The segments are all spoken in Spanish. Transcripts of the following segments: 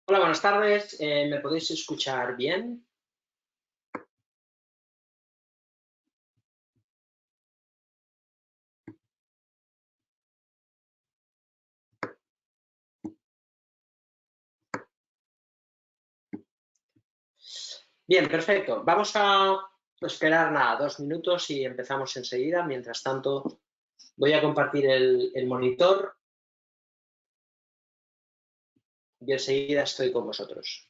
Hola, buenas tardes. ¿Me podéis escuchar bien? Bien, perfecto. Vamos a esperar nada, 2 minutos y empezamos enseguida. Mientras tanto, voy a compartir el monitor y enseguida estoy con vosotros.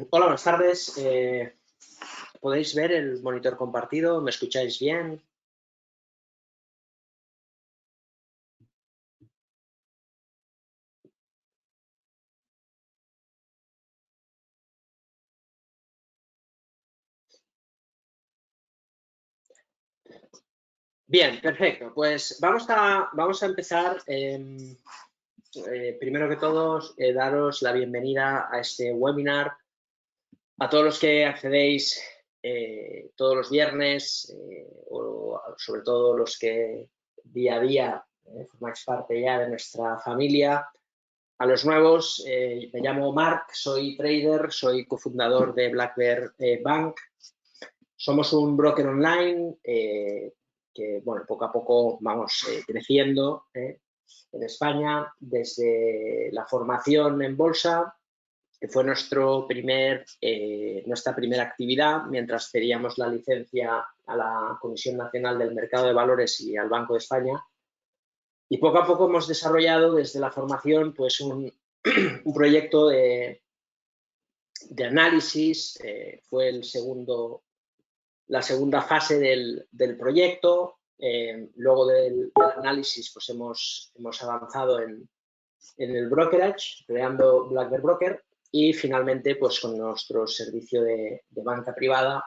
Hola, buenas tardes. ¿Podéis ver el monitor compartido? ¿Me escucháis bien? Bien, perfecto. Pues vamos a empezar. Primero que todo, daros la bienvenida a este webinar. A todos los que accedéis todos los viernes, o sobre todo los que día a día formáis parte ya de nuestra familia. A los nuevos, me llamo Marc, soy trader, soy cofundador de Black Bear Bank. Somos un broker online que, bueno, poco a poco vamos creciendo en España desde la formación en bolsa, que fue nuestra primera actividad mientras pedíamos la licencia a la Comisión Nacional del Mercado de Valores y al Banco de España. Y poco a poco hemos desarrollado desde la formación pues un proyecto de análisis. Fue la segunda fase del proyecto. Luego del análisis pues hemos avanzado en el brokerage, creando Black Bear Broker, y finalmente pues con nuestro servicio de banca privada,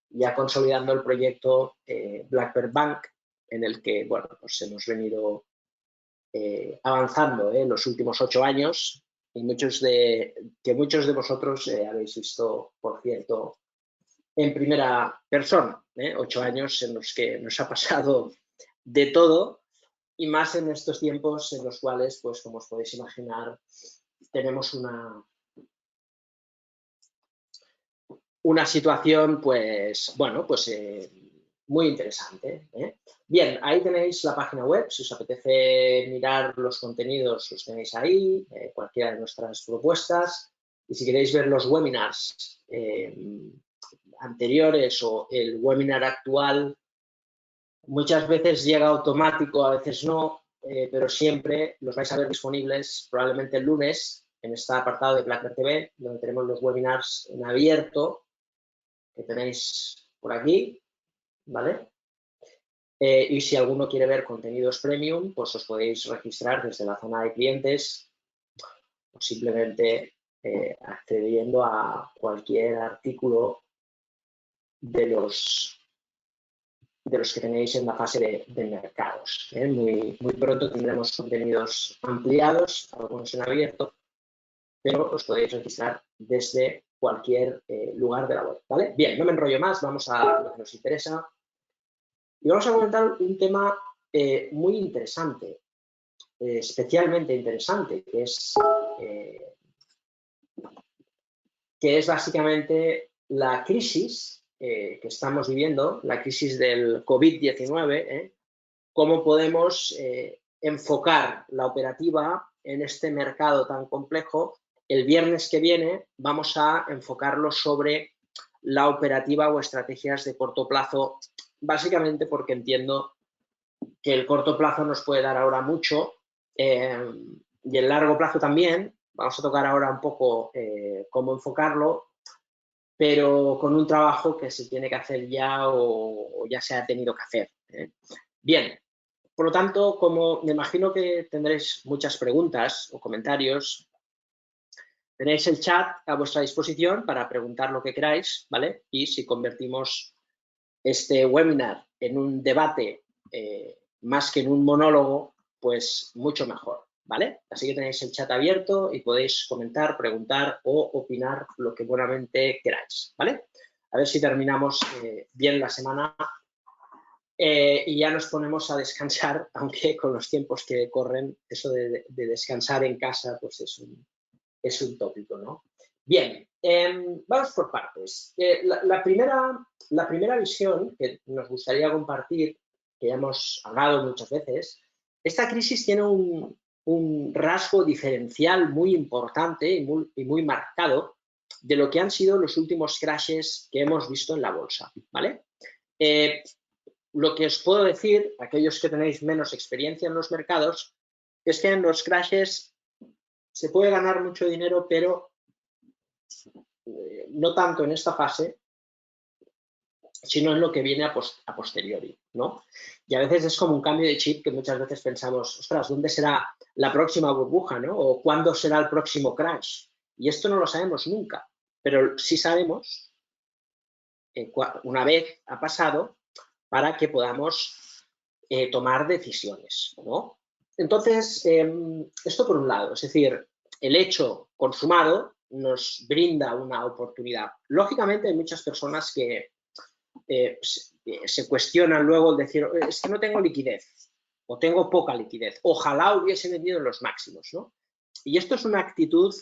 ya consolidando el proyecto Black Bear Bank, en el que bueno, pues hemos venido avanzando en los últimos 8 años, y muchos de vosotros habéis visto, por cierto, en primera persona. 8 años en los que nos ha pasado de todo, y más en estos tiempos en los cuales, pues como os podéis imaginar, tenemos una una situación, pues, bueno, pues muy interesante. Bien, ahí tenéis la página web, si os apetece mirar los contenidos, los tenéis ahí, cualquiera de nuestras propuestas. Y si queréis ver los webinars anteriores o el webinar actual, muchas veces llega automático, a veces no, pero siempre los vais a ver disponibles probablemente el lunes en este apartado de Blackbird TV, donde tenemos los webinars en abierto, que tenéis por aquí, ¿vale? Y si alguno quiere ver contenidos premium, pues os podéis registrar desde la zona de clientes o simplemente accediendo a cualquier artículo de los que tenéis en la fase de mercados. Muy pronto tendremos contenidos ampliados, algunos en abierto, pero os podéis registrar desde cualquier lugar de la web, ¿vale? Bien, no me enrollo más, vamos a lo que nos interesa. Y vamos a comentar un tema muy interesante, especialmente interesante, que es básicamente la crisis que estamos viviendo, la crisis del COVID-19, cómo podemos enfocar la operativa en este mercado tan complejo. El viernes que viene vamos a enfocarlo sobre la operativa o estrategias de corto plazo, básicamente porque entiendo que el corto plazo nos puede dar ahora mucho y el largo plazo también. Vamos a tocar ahora un poco cómo enfocarlo, pero con un trabajo que se tiene que hacer ya o ya se ha tenido que hacer. Bien, por lo tanto, como me imagino que tendréis muchas preguntas o comentarios, tenéis el chat a vuestra disposición para preguntar lo que queráis, ¿vale? Y si convertimos este webinar en un debate más que en un monólogo, pues mucho mejor, ¿vale? Así que tenéis el chat abierto y podéis comentar, preguntar o opinar lo que buenamente queráis, ¿vale? A ver si terminamos bien la semana y ya nos ponemos a descansar, aunque con los tiempos que corren, eso de descansar en casa, pues es un tópico, ¿no? Bien, vamos por partes. La primera visión que nos gustaría compartir, que ya hemos hablado muchas veces, esta crisis tiene un rasgo diferencial muy importante y muy marcado de lo que han sido los últimos crashes que hemos visto en la bolsa, ¿vale? Lo que os puedo decir, aquellos que tenéis menos experiencia en los mercados, es que en los crashes se puede ganar mucho dinero, pero no tanto en esta fase, sino en lo que viene a posteriori, ¿no? Y a veces es como un cambio de chip que muchas veces pensamos, ostras, ¿dónde será la próxima burbuja, ¿no? O ¿cuándo será el próximo crash? Y esto no lo sabemos nunca, pero sí sabemos, una vez ha pasado, para que podamos tomar decisiones, ¿no? Entonces, esto por un lado, es decir, el hecho consumado nos brinda una oportunidad. Lógicamente hay muchas personas que se cuestionan luego el decir, es que no tengo liquidez o tengo poca liquidez, ojalá hubiese vendido en los máximos, ¿no? Y esto es una actitud,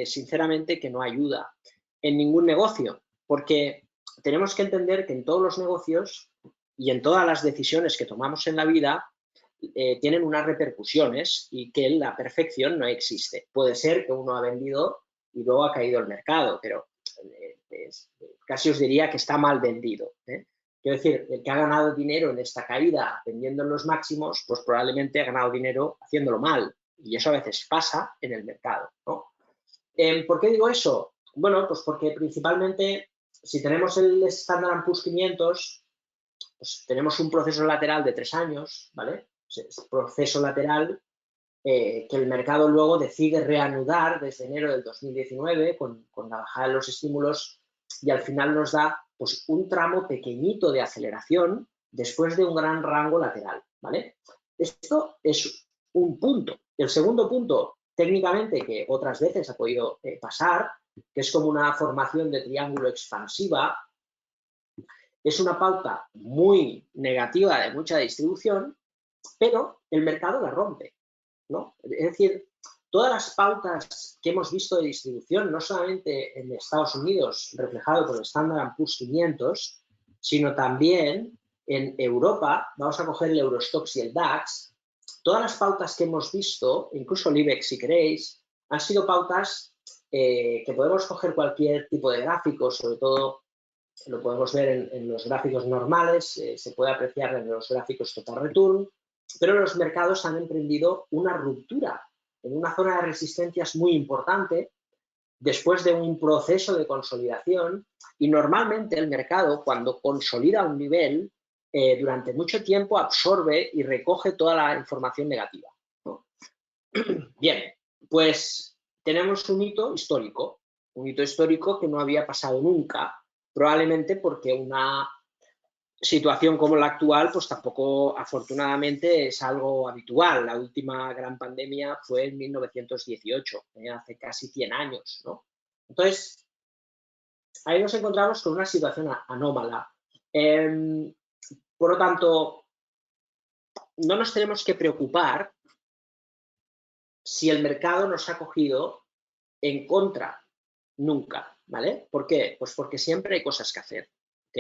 sinceramente, que no ayuda en ningún negocio, porque tenemos que entender que en todos los negocios y en todas las decisiones que tomamos en la vida tienen unas repercusiones y que la perfección no existe. Puede ser que uno ha vendido y luego ha caído el mercado, pero casi os diría que está mal vendido. Quiero decir, el que ha ganado dinero en esta caída vendiendo en los máximos, pues probablemente ha ganado dinero haciéndolo mal. Y eso a veces pasa en el mercado, ¿no? ¿Por qué digo eso? Bueno, pues porque principalmente si tenemos el Standard & Poor's 500, pues tenemos un proceso lateral de 3 años, ¿vale? Es proceso lateral que el mercado luego decide reanudar desde enero del 2019 con la bajada de los estímulos y al final nos da pues, un tramo pequeñito de aceleración después de un gran rango lateral, ¿vale? Esto es un punto. El segundo punto, técnicamente, que otras veces ha podido pasar, que es como una formación de triángulo expansiva, es una pauta muy negativa de mucha distribución, pero el mercado la rompe, ¿no? Es decir, todas las pautas que hemos visto de distribución, no solamente en Estados Unidos, reflejado por el Standard & Poor's 500, sino también en Europa, vamos a coger el Eurostoxx y el DAX, todas las pautas que hemos visto, incluso el IBEX si queréis, han sido pautas que podemos coger cualquier tipo de gráfico, sobre todo lo podemos ver en los gráficos normales, se puede apreciar en los gráficos total return, pero los mercados han emprendido una ruptura en una zona de resistencias muy importante después de un proceso de consolidación, y normalmente el mercado, cuando consolida un nivel, durante mucho tiempo absorbe y recoge toda la información negativa, ¿no? Bien, pues tenemos un hito histórico que no había pasado nunca, probablemente porque una situación como la actual, pues tampoco, afortunadamente, es algo habitual. La última gran pandemia fue en 1918, hace casi 100 años, ¿no? Entonces, ahí nos encontramos con una situación anómala. Por lo tanto, no nos tenemos que preocupar si el mercado nos ha cogido en contra, nunca, ¿vale? ¿Por qué? Pues porque siempre hay cosas que hacer, ¿ok?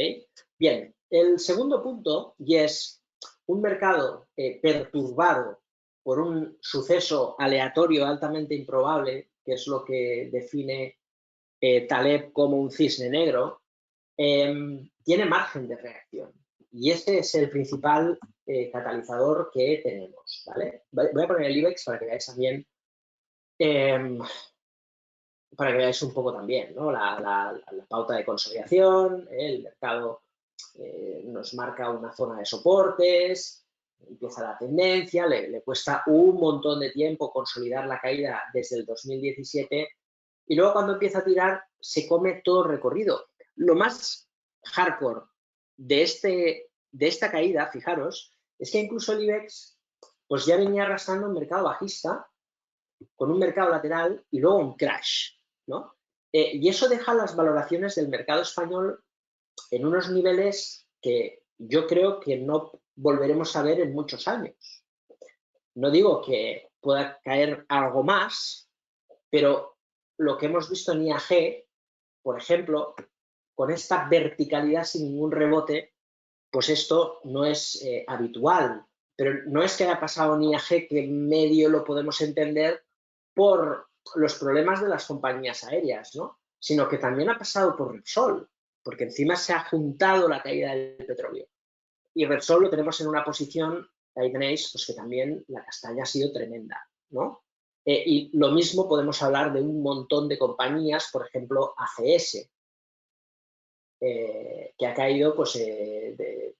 Bien, el segundo punto, y es un mercado perturbado por un suceso aleatorio altamente improbable, que es lo que define Taleb como un cisne negro, tiene margen de reacción. Y ese es el principal catalizador que tenemos, ¿vale? Voy a poner el IBEX para que veáis también, un poco también, ¿no? la pauta de consolidación, el mercado nos marca una zona de soportes, empieza la tendencia, le cuesta un montón de tiempo consolidar la caída desde el 2017, y luego cuando empieza a tirar se come todo el recorrido. Lo más hardcore de esta caída, fijaros, es que incluso el IBEX pues ya venía arrastrando un mercado bajista con un mercado lateral y luego un crash, ¿no? Y eso deja las valoraciones del mercado español en unos niveles que yo creo que no volveremos a ver en muchos años. No digo que pueda caer algo más, pero lo que hemos visto en IAG, por ejemplo, con esta verticalidad sin ningún rebote, pues esto no es habitual. Pero no es que haya pasado en IAG, que medio lo podemos entender por los problemas de las compañías aéreas, ¿no? Sino que también ha pasado por Repsol, porque encima se ha juntado la caída del petróleo. Y Repsol lo tenemos en una posición, ahí tenéis, pues que también la castaña ha sido tremenda, ¿no? Y lo mismo podemos hablar de un montón de compañías, por ejemplo, ACS, que ha caído pues,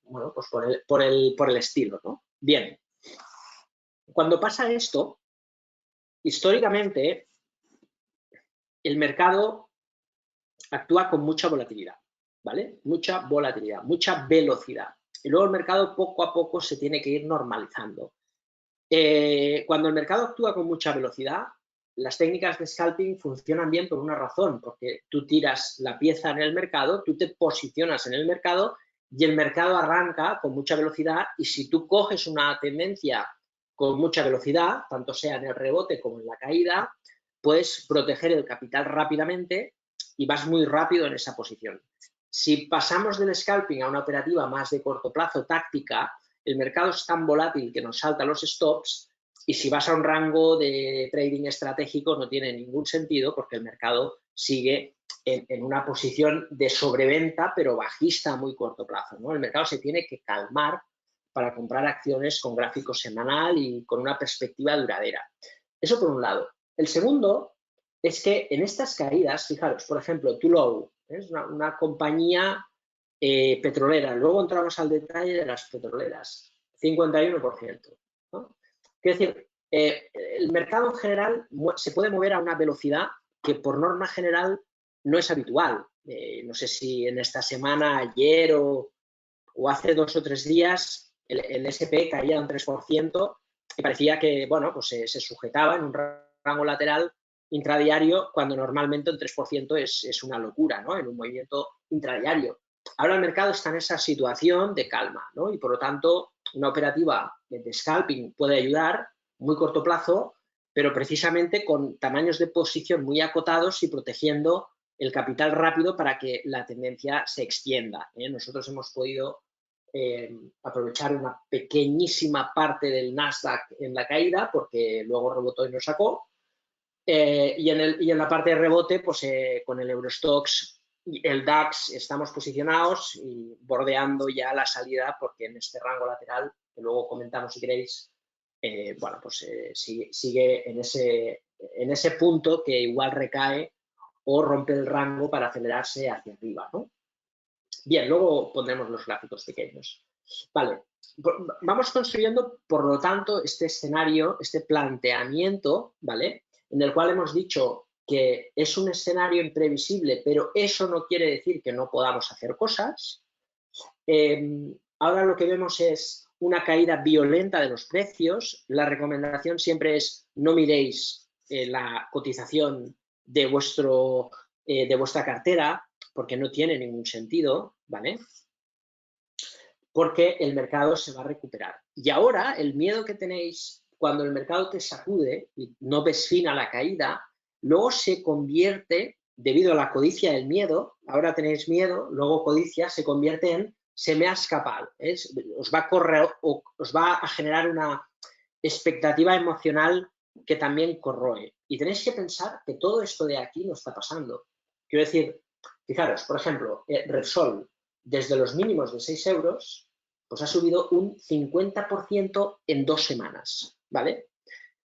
bueno, pues por el estilo, ¿no? Bien, cuando pasa esto, históricamente el mercado actúa con mucha volatilidad, ¿vale? Mucha volatilidad, mucha velocidad. Y luego el mercado poco a poco se tiene que ir normalizando. Cuando el mercado actúa con mucha velocidad, las técnicas de scalping funcionan bien por una razón, porque tú tiras la pieza en el mercado, tú te posicionas en el mercado y el mercado arranca con mucha velocidad, y si tú coges una tendencia con mucha velocidad, tanto sea en el rebote como en la caída, puedes proteger el capital rápidamente y vas muy rápido en esa posición. Si pasamos del scalping a una operativa más de corto plazo, táctica, el mercado es tan volátil que nos salta los stops, y si vas a un rango de trading estratégico no tiene ningún sentido, porque el mercado sigue en una posición de sobreventa, pero bajista a muy corto plazo, ¿no? El mercado se tiene que calmar para comprar acciones con gráfico semanal y con una perspectiva duradera. Eso por un lado. El segundo es que en estas caídas, fijaros, por ejemplo, Tullow es una compañía petrolera. Luego entramos al detalle de las petroleras. 51%. ¿no? Quiero decir, el mercado en general se puede mover a una velocidad que por norma general no es habitual. No sé si en esta semana, ayer o hace 2 o 3 días, el S&P caía un 3% y parecía que, bueno, pues se sujetaba en un rango lateral intradiario, cuando normalmente el 3% es una locura, ¿no? En un movimiento intradiario. Ahora el mercado está en esa situación de calma, ¿no? Y por lo tanto una operativa de scalping puede ayudar muy corto plazo, pero precisamente con tamaños de posición muy acotados y protegiendo el capital rápido para que la tendencia se extienda. Nosotros hemos podido aprovechar una pequeñísima parte del Nasdaq en la caída porque luego rebotó y nos sacó. Y en la parte de rebote, pues con el Eurostoxx y el DAX estamos posicionados y bordeando ya la salida porque en este rango lateral, que luego comentamos si queréis, bueno, pues sigue en ese punto que igual recae o rompe el rango para acelerarse hacia arriba, ¿no? Bien, luego pondremos los gráficos pequeños. Vale, vamos construyendo, por lo tanto, este escenario, este planteamiento, ¿vale? En el cual hemos dicho que es un escenario imprevisible, pero eso no quiere decir que no podamos hacer cosas. Ahora lo que vemos es una caída violenta de los precios. La recomendación siempre es no miréis la cotización de vuestra cartera, porque no tiene ningún sentido, ¿vale? Porque el mercado se va a recuperar. Y ahora el miedo que tenéis cuando el mercado te sacude y no ves fin a la caída, luego se convierte, debido a la codicia del miedo, ahora tenéis miedo, luego codicia, se convierte en se me ha escapado. Os va a generar una expectativa emocional que también corroe. Y tenéis que pensar que todo esto de aquí no está pasando. Quiero decir, fijaros, por ejemplo, Repsol, desde los mínimos de 6 euros, pues ha subido un 50% en 2 semanas, ¿vale?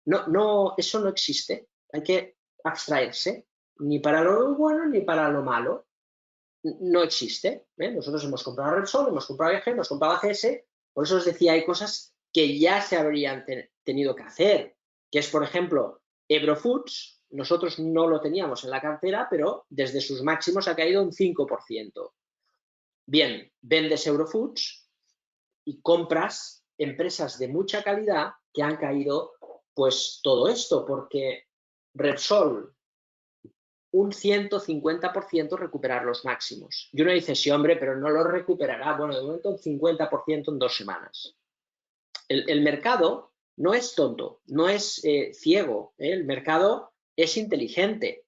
No, eso no existe. Hay que abstraerse, ni para lo bueno ni para lo malo. No existe. Nosotros hemos comprado Repsol, hemos comprado IAG, hemos comprado ACS, por eso os decía, hay cosas que ya se habrían tenido que hacer, que es, por ejemplo, Ebro Foods. Nosotros no lo teníamos en la cartera, pero desde sus máximos ha caído un 5%. Bien, vendes Eurofoods y compras empresas de mucha calidad que han caído pues todo esto, porque Repsol un 150% recuperar los máximos. Y uno dice, sí, hombre, pero no lo recuperará. Bueno, de momento un 50% en 2 semanas. El mercado no es tonto, no es ciego. El mercado es inteligente.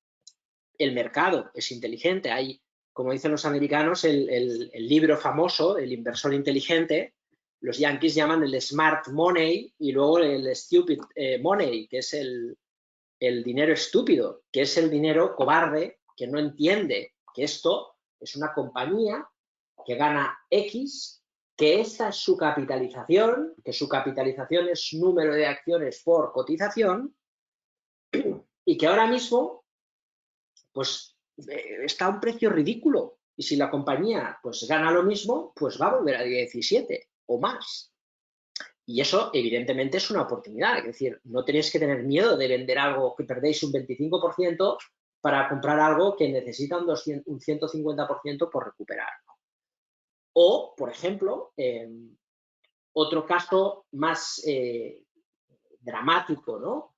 El mercado es inteligente. Hay, como dicen los americanos, el libro famoso, El inversor inteligente, los yanquis llaman el smart money y luego el stupid money, que es el dinero estúpido, que es el dinero cobarde, que no entiende que esto es una compañía que gana X, que esta es su capitalización, que su capitalización es número de acciones por cotización y que ahora mismo pues está a un precio ridículo y si la compañía pues gana lo mismo, pues va a volver a 17 o más. Y eso, evidentemente, es una oportunidad. Es decir, no tenéis que tener miedo de vender algo que perdéis un 25% para comprar algo que necesita un 150% por recuperar. O, por ejemplo, otro caso más dramático, ¿no?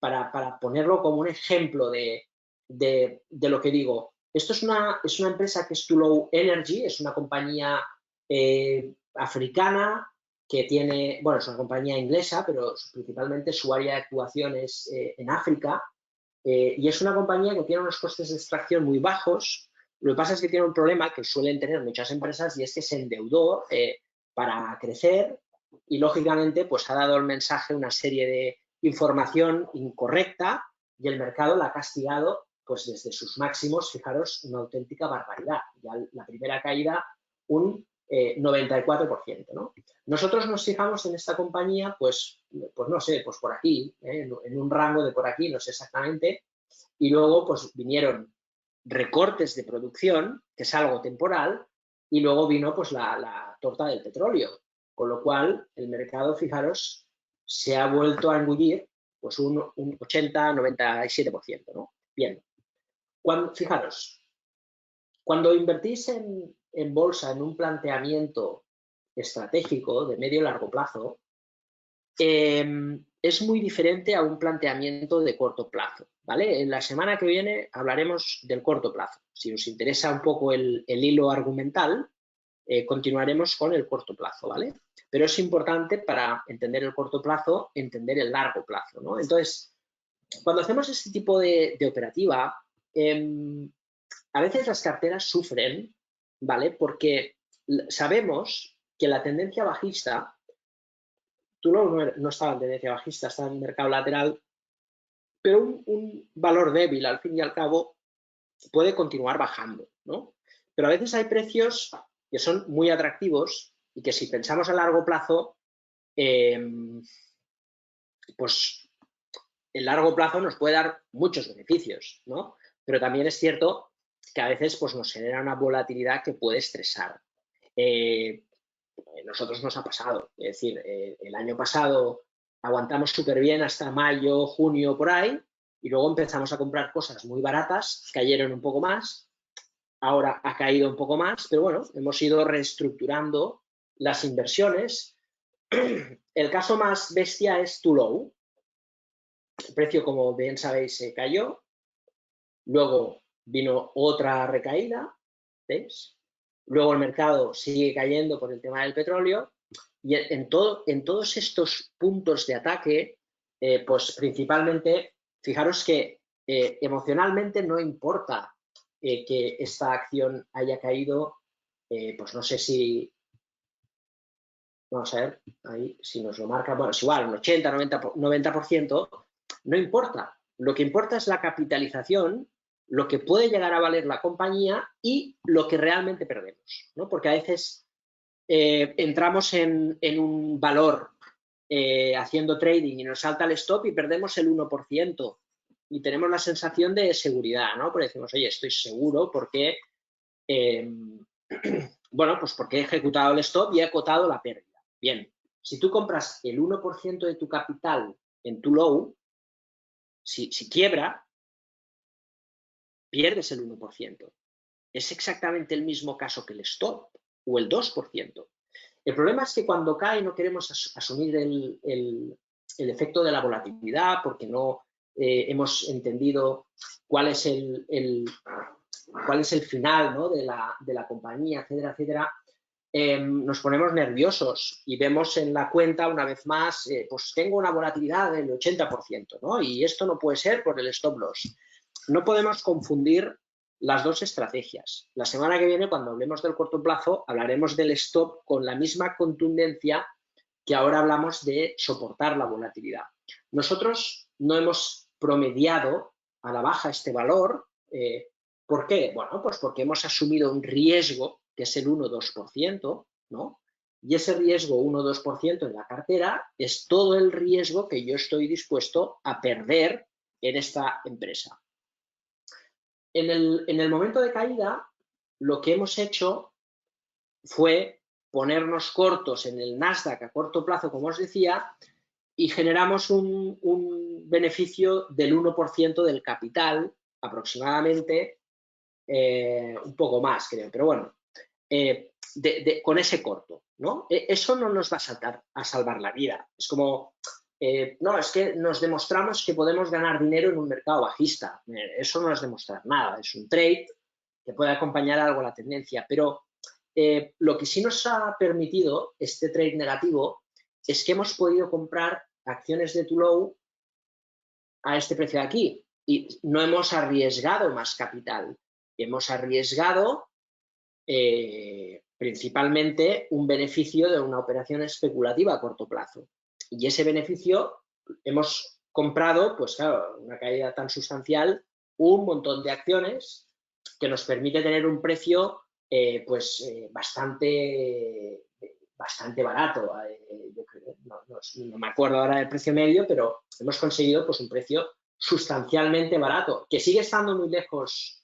Para ponerlo como un ejemplo de lo que digo. Esto es una empresa que es Tullow Energy, es una compañía africana que tiene, bueno, es una compañía inglesa, pero principalmente su área de actuación es en África, y es una compañía que tiene unos costes de extracción muy bajos. Lo que pasa es que tiene un problema que suelen tener muchas empresas y es que se endeudó para crecer y, lógicamente, pues ha dado el mensaje una serie de información incorrecta y el mercado la ha castigado pues desde sus máximos, fijaros, una auténtica barbaridad. Ya la primera caída, un 94%, ¿no? Nosotros nos fijamos en esta compañía, pues no sé, pues por aquí, en un rango de por aquí, no sé exactamente, y luego pues vinieron recortes de producción, que es algo temporal, y luego vino pues la torta del petróleo, con lo cual el mercado, fijaros, se ha vuelto a engullir pues un 80-97%, ¿no? Bien, fijaros, cuando invertís en bolsa en un planteamiento estratégico de medio y largo plazo, es muy diferente a un planteamiento de corto plazo, ¿vale? En la semana que viene hablaremos del corto plazo. Si os interesa un poco el hilo argumental, continuaremos con el corto plazo, ¿vale? Pero es importante para entender el corto plazo, entender el largo plazo, ¿no? Entonces, cuando hacemos este tipo de operativa, a veces las carteras sufren, ¿vale? Porque sabemos que la tendencia bajista, Tullow no estaba en tendencia bajista, está en mercado lateral, pero un valor débil, al fin y al cabo, puede continuar bajando, ¿no? Pero a veces hay precios que son muy atractivos y que si pensamos a largo plazo, pues el largo plazo nos puede dar muchos beneficios, ¿no? Pero también es cierto que a veces pues, nos genera una volatilidad que puede estresar. Nosotros nos ha pasado, es decir, el año pasado aguantamos súper bien hasta mayo, junio, por ahí, y luego empezamos a comprar cosas muy baratas, cayeron un poco más, ahora ha caído un poco más, pero bueno, hemos ido reestructurando las inversiones. El caso más bestia es Tullow. El precio, como bien sabéis, se cayó. Luego vino otra recaída, ¿veis? Luego el mercado sigue cayendo por el tema del petróleo. Y en todos estos puntos de ataque, pues principalmente, fijaros que emocionalmente no importa que esta acción haya caído, pues no sé si, vamos a ver, ahí si nos lo marca, bueno, es igual, un 80, 90%, no importa. Lo que importa es la capitalización, lo que puede llegar a valer la compañía y lo que realmente perdemos, ¿no? Porque a veces entramos en un valor haciendo trading y nos salta el stop y perdemos el 1% y tenemos la sensación de seguridad, ¿no? Porque decimos, oye, estoy seguro porque, bueno, pues porque he ejecutado el stop y he acotado la pérdida. Bien, si tú compras el 1% de tu capital en Tullow, si quiebra, pierdes el 1%. Es exactamente el mismo caso que el stop o el 2%. El problema es que cuando cae no queremos asumir el efecto de la volatilidad porque no hemos entendido cuál es el final, ¿no? de la compañía, etcétera, etcétera. Nos ponemos nerviosos y vemos en la cuenta una vez más, pues tengo una volatilidad del 80%, ¿no? Y esto no puede ser por el stop loss. No podemos confundir las dos estrategias. La semana que viene, cuando hablemos del corto plazo, hablaremos del stop con la misma contundencia que ahora hablamos de soportar la volatilidad. Nosotros no hemos promediado a la baja este valor. ¿Por qué? Bueno, pues porque hemos asumido un riesgo que es el 1-2%, ¿no? Y ese riesgo 1-2% en la cartera es todo el riesgo que yo estoy dispuesto a perder en esta empresa. En el momento de caída, lo que hemos hecho fue ponernos cortos en el Nasdaq a corto plazo, como os decía, y generamos un beneficio del 1% del capital, aproximadamente, un poco más, creo, pero bueno, con ese corto, ¿no? Eso no nos va a salvar la vida. Es como, no, es que nos demostramos que podemos ganar dinero en un mercado bajista. Eso no es demostrar nada, es un trade que puede acompañar algo la tendencia, pero lo que sí nos ha permitido este trade negativo es que hemos podido comprar acciones de Tullow a este precio de aquí y no hemos arriesgado más capital. Hemos arriesgado principalmente un beneficio de una operación especulativa a corto plazo. Y ese beneficio hemos comprado, pues claro, una caída tan sustancial, un montón de acciones que nos permite tener un precio bastante barato. No me acuerdo ahora del precio medio, pero hemos conseguido pues, un precio sustancialmente barato, que sigue estando muy lejos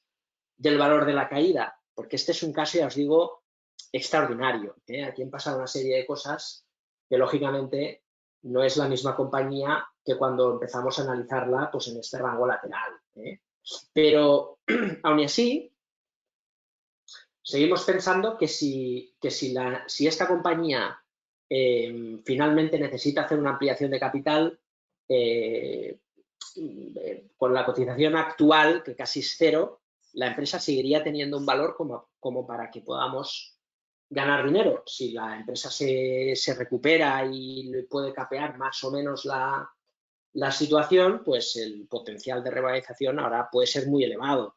del valor de la caída, porque este es un caso, ya os digo, extraordinario. Aquí han pasado una serie de cosas que, lógicamente, no es la misma compañía que cuando empezamos a analizarla pues, en este rango lateral. Pero, aún así, seguimos pensando que si esta compañía finalmente necesita hacer una ampliación de capital, con la cotización actual, que casi es cero, la empresa seguiría teniendo un valor como para que podamos ganar dinero. Si la empresa se recupera y puede capear más o menos la situación, pues el potencial de revalorización ahora puede ser muy elevado.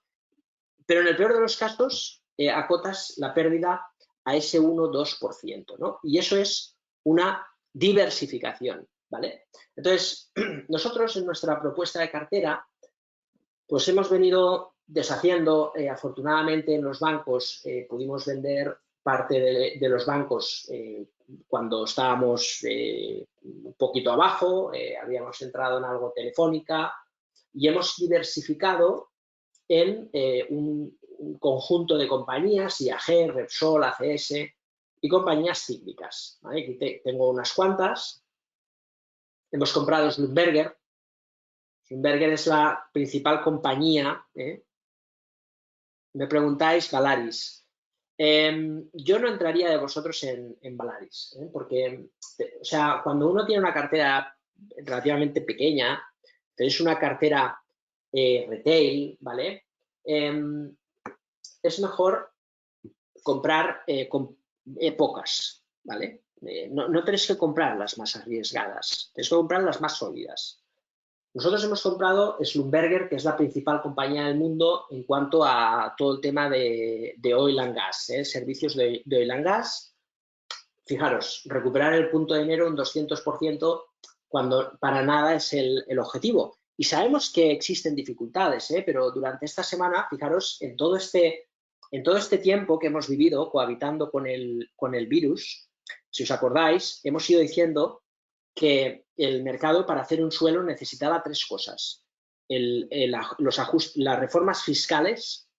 Pero en el peor de los casos, acotas la pérdida a ese 1-2%, ¿no? Y eso es una diversificación, ¿vale? Entonces, nosotros en nuestra propuesta de cartera, pues hemos venido deshaciendo, afortunadamente en los bancos pudimos vender parte de los bancos cuando estábamos un poquito abajo, habíamos entrado en algo Telefónica y hemos diversificado en un conjunto de compañías, IAG, Repsol, ACS y compañías cíclicas. ¿Vale? Aquí tengo unas cuantas. Hemos comprado Schlumberger. Schlumberger es la principal compañía. Me preguntáis Valaris. Yo no entraría de vosotros en Valaris, porque, o sea, cuando uno tiene una cartera relativamente pequeña, tenéis una cartera retail, ¿vale? Es mejor comprar pocas, ¿vale? No tenéis que comprar las más arriesgadas, tenéis que comprar las más sólidas. Nosotros hemos comprado Schlumberger, que es la principal compañía del mundo en cuanto a todo el tema de oil and gas, servicios de oil and gas. Fijaros, recuperar el punto de enero un 200% cuando para nada es el objetivo. Y sabemos que existen dificultades, pero durante esta semana, fijaros, en todo este tiempo que hemos vivido cohabitando con el virus, si os acordáis, hemos ido diciendo que el mercado para hacer un suelo necesitaba tres cosas. Las reformas fiscales,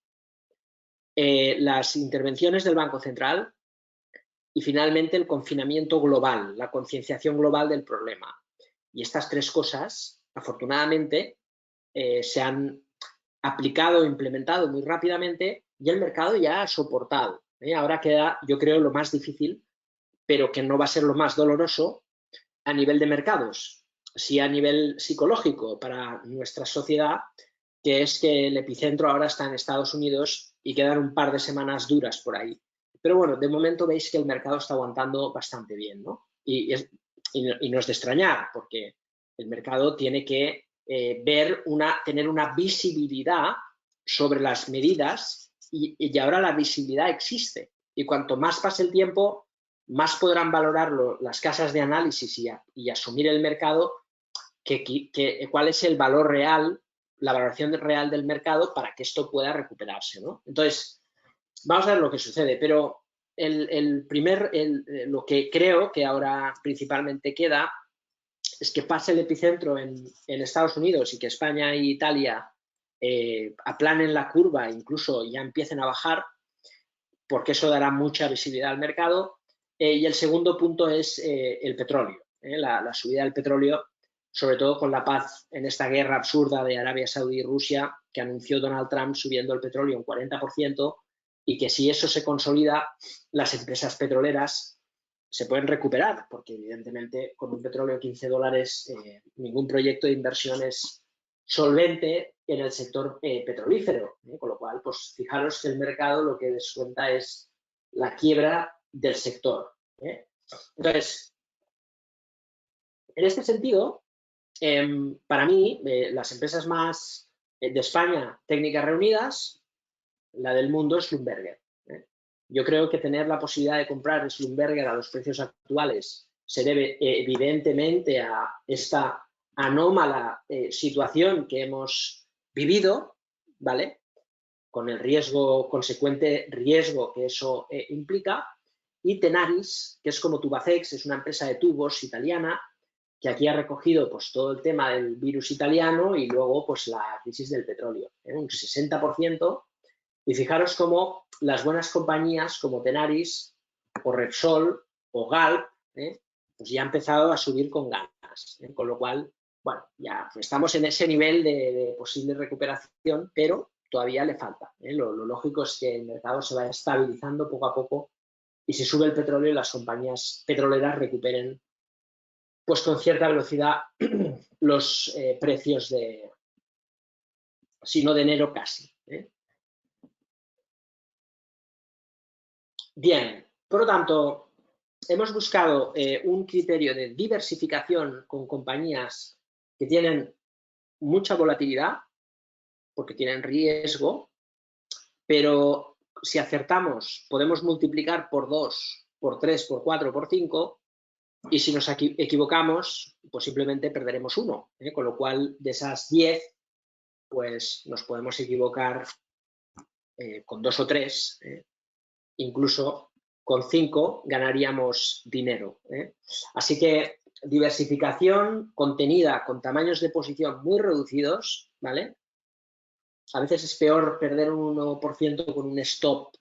las intervenciones del Banco Central y finalmente el confinamiento global, la concienciación global del problema. Y estas tres cosas, afortunadamente, se han aplicado e implementado muy rápidamente y el mercado ya ha soportado. Ahora queda, yo creo, lo más difícil, pero que no va a ser lo más doloroso a nivel de mercados, sí a nivel psicológico para nuestra sociedad, que es que el epicentro ahora está en Estados Unidos y quedan un par de semanas duras por ahí. Pero bueno, de momento veis que el mercado está aguantando bastante bien, ¿no? Y no es de extrañar, porque el mercado tiene que tener una visibilidad sobre las medidas y ahora la visibilidad existe. Y cuanto más pase el tiempo, más podrán valorarlo las casas de análisis y asumir el mercado cuál es el valor real, la valoración real del mercado para que esto pueda recuperarse, ¿no? Entonces, vamos a ver lo que sucede, pero lo que creo que ahora principalmente queda es que pase el epicentro en Estados Unidos y que España e Italia aplanen la curva, incluso ya empiecen a bajar, porque eso dará mucha visibilidad al mercado. Y el segundo punto es el petróleo, la subida del petróleo, sobre todo con la paz en esta guerra absurda de Arabia Saudí y Rusia, que anunció Donald Trump subiendo el petróleo un 40%, y que si eso se consolida, las empresas petroleras se pueden recuperar, porque evidentemente con un petróleo de $15 ningún proyecto de inversión es solvente en el sector petrolífero, con lo cual, pues fijaros que el mercado lo que descuenta es la quiebra del sector. Entonces, en este sentido, para mí, las empresas más de España, técnicas reunidas, la del mundo es Schlumberger. Yo creo que tener la posibilidad de comprar Schlumberger a los precios actuales se debe evidentemente a esta anómala situación que hemos vivido, ¿vale? Con el consecuente riesgo que eso implica. Y Tenaris, que es como Tubacex, es una empresa de tubos italiana, que aquí ha recogido pues, todo el tema del virus italiano y luego pues, la crisis del petróleo, un 60%. Y fijaros cómo las buenas compañías como Tenaris o Repsol o Galp pues ya han empezado a subir con ganas. Con lo cual, bueno, ya estamos en ese nivel de posible recuperación, pero todavía le falta. Lo lógico es que el mercado se vaya estabilizando poco a poco y si sube el petróleo, las compañías petroleras recuperen pues con cierta velocidad los precios si no de enero casi. Bien, Por lo tanto, hemos buscado un criterio de diversificación con compañías que tienen mucha volatilidad, porque tienen riesgo, pero si acertamos podemos multiplicar por 2, por 3, por 4, por 5, y si nos equivocamos, pues simplemente perderemos 1, con lo cual de esas 10, pues nos podemos equivocar con 2 o 3, incluso con 5 ganaríamos dinero. Así que diversificación contenida con tamaños de posición muy reducidos, ¿vale? A veces es peor perder un 1% con un stop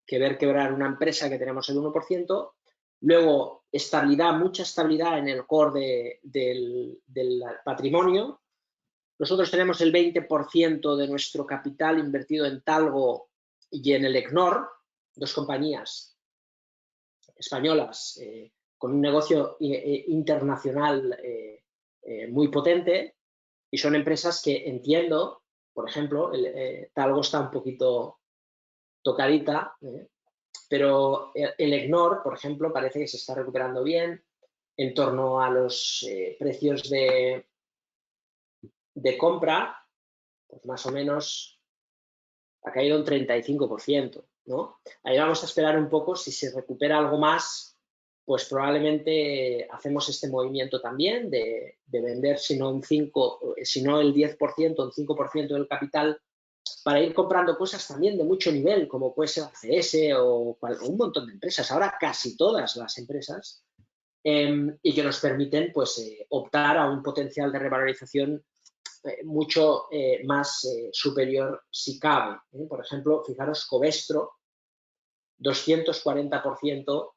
que ver quebrar una empresa que tenemos el 1%. Luego, estabilidad, mucha estabilidad en el core del patrimonio. Nosotros tenemos el 20% de nuestro capital invertido en Talgo y en el EGNOR, dos compañías españolas con un negocio internacional muy potente, y son empresas que entiendo, por ejemplo, Talgo está un poquito tocadita, pero el EGNOR, por ejemplo, parece que se está recuperando bien en torno a los precios de compra, pues más o menos ha caído un 35%, ¿no? Ahí vamos a esperar un poco, si se recupera algo más, pues probablemente hacemos este movimiento también de vender, si no el 10%, un 5% del capital, para ir comprando cosas también de mucho nivel, como puede ser ACS o un montón de empresas, ahora casi todas las empresas, y que nos permiten pues, optar a un potencial de revalorización mucho más superior si cabe. Por ejemplo, fijaros, Covestro, 240%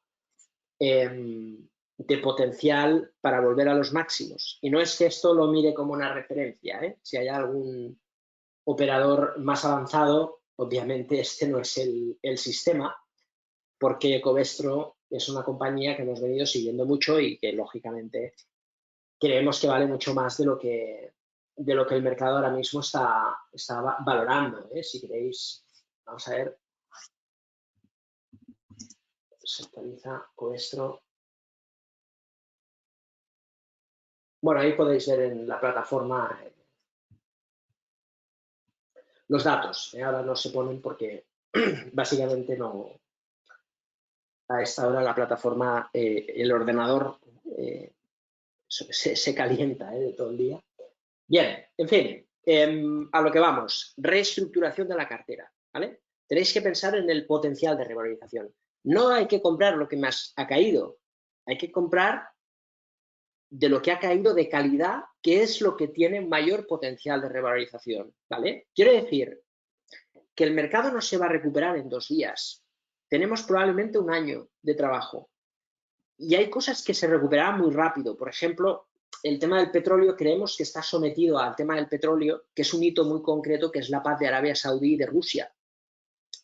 de potencial para volver a los máximos. Y no es que esto lo mire como una referencia, si hay algún operador más avanzado, obviamente este no es el sistema, porque Covestro es una compañía que hemos venido siguiendo mucho y que lógicamente creemos que vale mucho más de lo que el mercado ahora mismo está valorando. Si queréis, vamos a ver, se actualiza Covestro. Bueno, ahí podéis ver en la plataforma los datos. Ahora no se ponen porque básicamente no, a esta hora la plataforma, el ordenador se calienta de todo el día. Bien, en fin, a lo que vamos, reestructuración de la cartera, ¿vale? Tenéis que pensar en el potencial de revalorización. No hay que comprar lo que más ha caído, hay que comprar de lo que ha caído de calidad, que es lo que tiene mayor potencial de revalorización, ¿vale? Quiero decir que el mercado no se va a recuperar en 2 días. Tenemos probablemente un año de trabajo. Y hay cosas que se recuperarán muy rápido. Por ejemplo, el tema del petróleo, creemos que está sometido al tema del petróleo, que es un hito muy concreto, que es la paz de Arabia Saudí y de Rusia.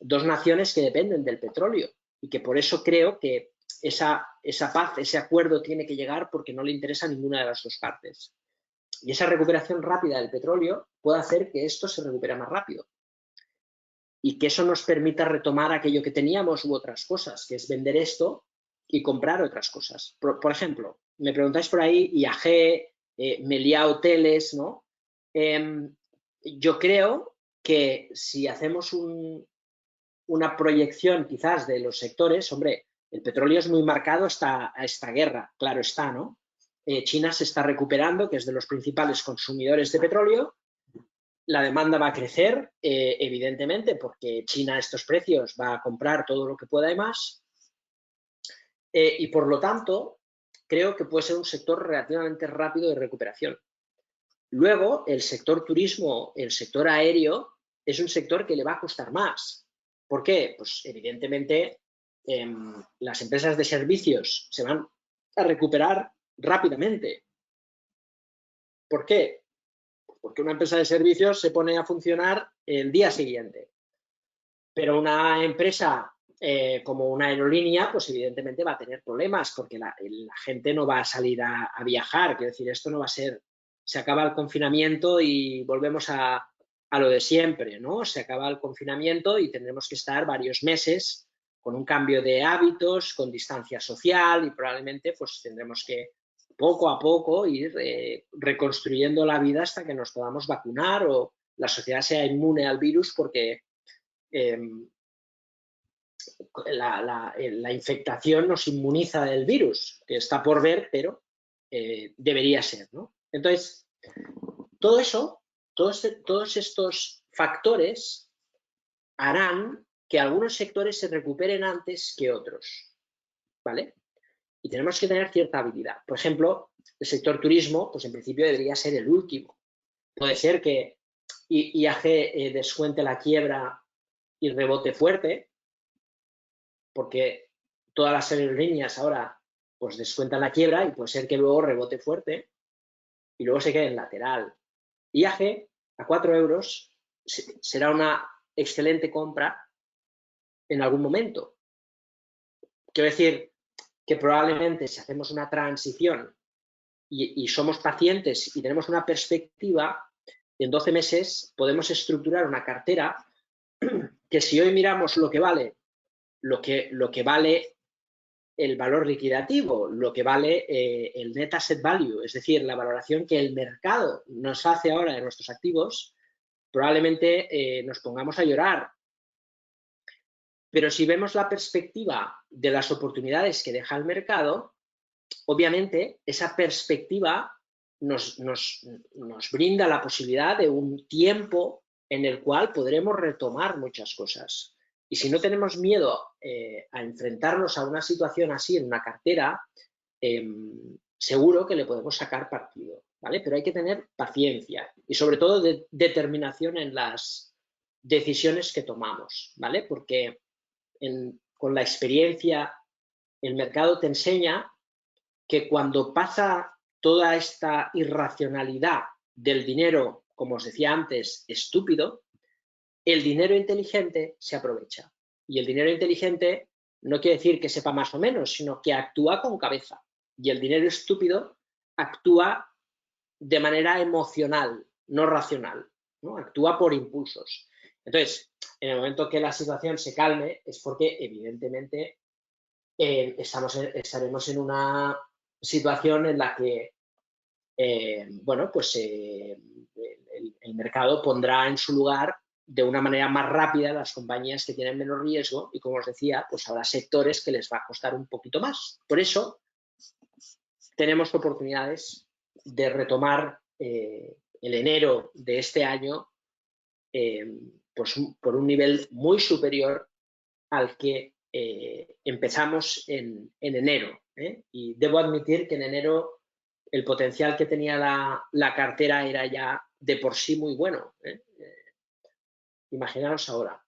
2 naciones que dependen del petróleo y que por eso creo que esa paz, ese acuerdo tiene que llegar, porque no le interesa a ninguna de las 2 partes. Y esa recuperación rápida del petróleo puede hacer que esto se recupere más rápido y que eso nos permita retomar aquello que teníamos u otras cosas, que es vender esto y comprar otras cosas. Por ejemplo, me preguntáis por ahí, IAG, Meliá Hoteles, ¿no? Yo creo que si hacemos una proyección quizás de los sectores, hombre, el petróleo es muy marcado a esta guerra, claro está, ¿no? China se está recuperando, que es de los principales consumidores de petróleo. La demanda va a crecer, evidentemente, porque China a estos precios va a comprar todo lo que pueda y más. Y por lo tanto, creo que puede ser un sector relativamente rápido de recuperación. Luego, el sector turismo, el sector aéreo, es un sector que le va a costar más. ¿Por qué? Pues evidentemente las empresas de servicios se van a recuperar rápidamente. ¿Por qué? Porque una empresa de servicios se pone a funcionar el día siguiente. Pero una empresa como una aerolínea, pues evidentemente va a tener problemas, porque la gente no va a salir a viajar. Quiero decir, esto no va a ser, se acaba el confinamiento y volvemos a lo de siempre, ¿no? Se acaba el confinamiento y tendremos que estar varios meses con un cambio de hábitos, con distancia social y probablemente pues tendremos que poco a poco ir reconstruyendo la vida hasta que nos podamos vacunar o la sociedad sea inmune al virus porque la infectación nos inmuniza del virus, que está por ver, pero debería ser, ¿no? Entonces, todo eso, todos estos factores harán que algunos sectores se recuperen antes que otros, ¿vale? Y tenemos que tener cierta habilidad. Por ejemplo, el sector turismo, pues en principio debería ser el último. Puede ser que IAG descuente la quiebra y rebote fuerte, porque todas las aerolíneas ahora pues descuentan la quiebra y puede ser que luego rebote fuerte y luego se quede en lateral. IAG a 4 euros será una excelente compra en algún momento. Quiero decir que probablemente si hacemos una transición y somos pacientes y tenemos una perspectiva, en 12 meses podemos estructurar una cartera que si hoy miramos lo que vale el valor liquidativo, lo que vale el net asset value, es decir, la valoración que el mercado nos hace ahora de nuestros activos, probablemente nos pongamos a llorar. Pero si vemos la perspectiva de las oportunidades que deja el mercado, obviamente esa perspectiva nos brinda la posibilidad de un tiempo en el cual podremos retomar muchas cosas. Y si no tenemos miedo a enfrentarnos a una situación así en una cartera, seguro que le podemos sacar partido, ¿vale? Pero hay que tener paciencia y sobre todo determinación en las decisiones que tomamos, ¿vale? Porque con la experiencia el mercado te enseña que cuando pasa toda esta irracionalidad del dinero, como os decía antes, estúpido, el dinero inteligente se aprovecha. Y el dinero inteligente no quiere decir que sepa más o menos, sino que actúa con cabeza. Y el dinero estúpido actúa de manera emocional, no racional, ¿no? Actúa por impulsos. Entonces, en el momento que la situación se calme es porque evidentemente estaremos en una situación en la que bueno, pues el mercado pondrá en su lugar de una manera más rápida las compañías que tienen menos riesgo y, como os decía, pues habrá sectores que les va a costar un poquito más. Por eso tenemos oportunidades de retomar el enero de este año pues por un nivel muy superior al que empezamos en enero. Y debo admitir que en enero el potencial que tenía la cartera era ya de por sí muy bueno. Imaginaros ahora.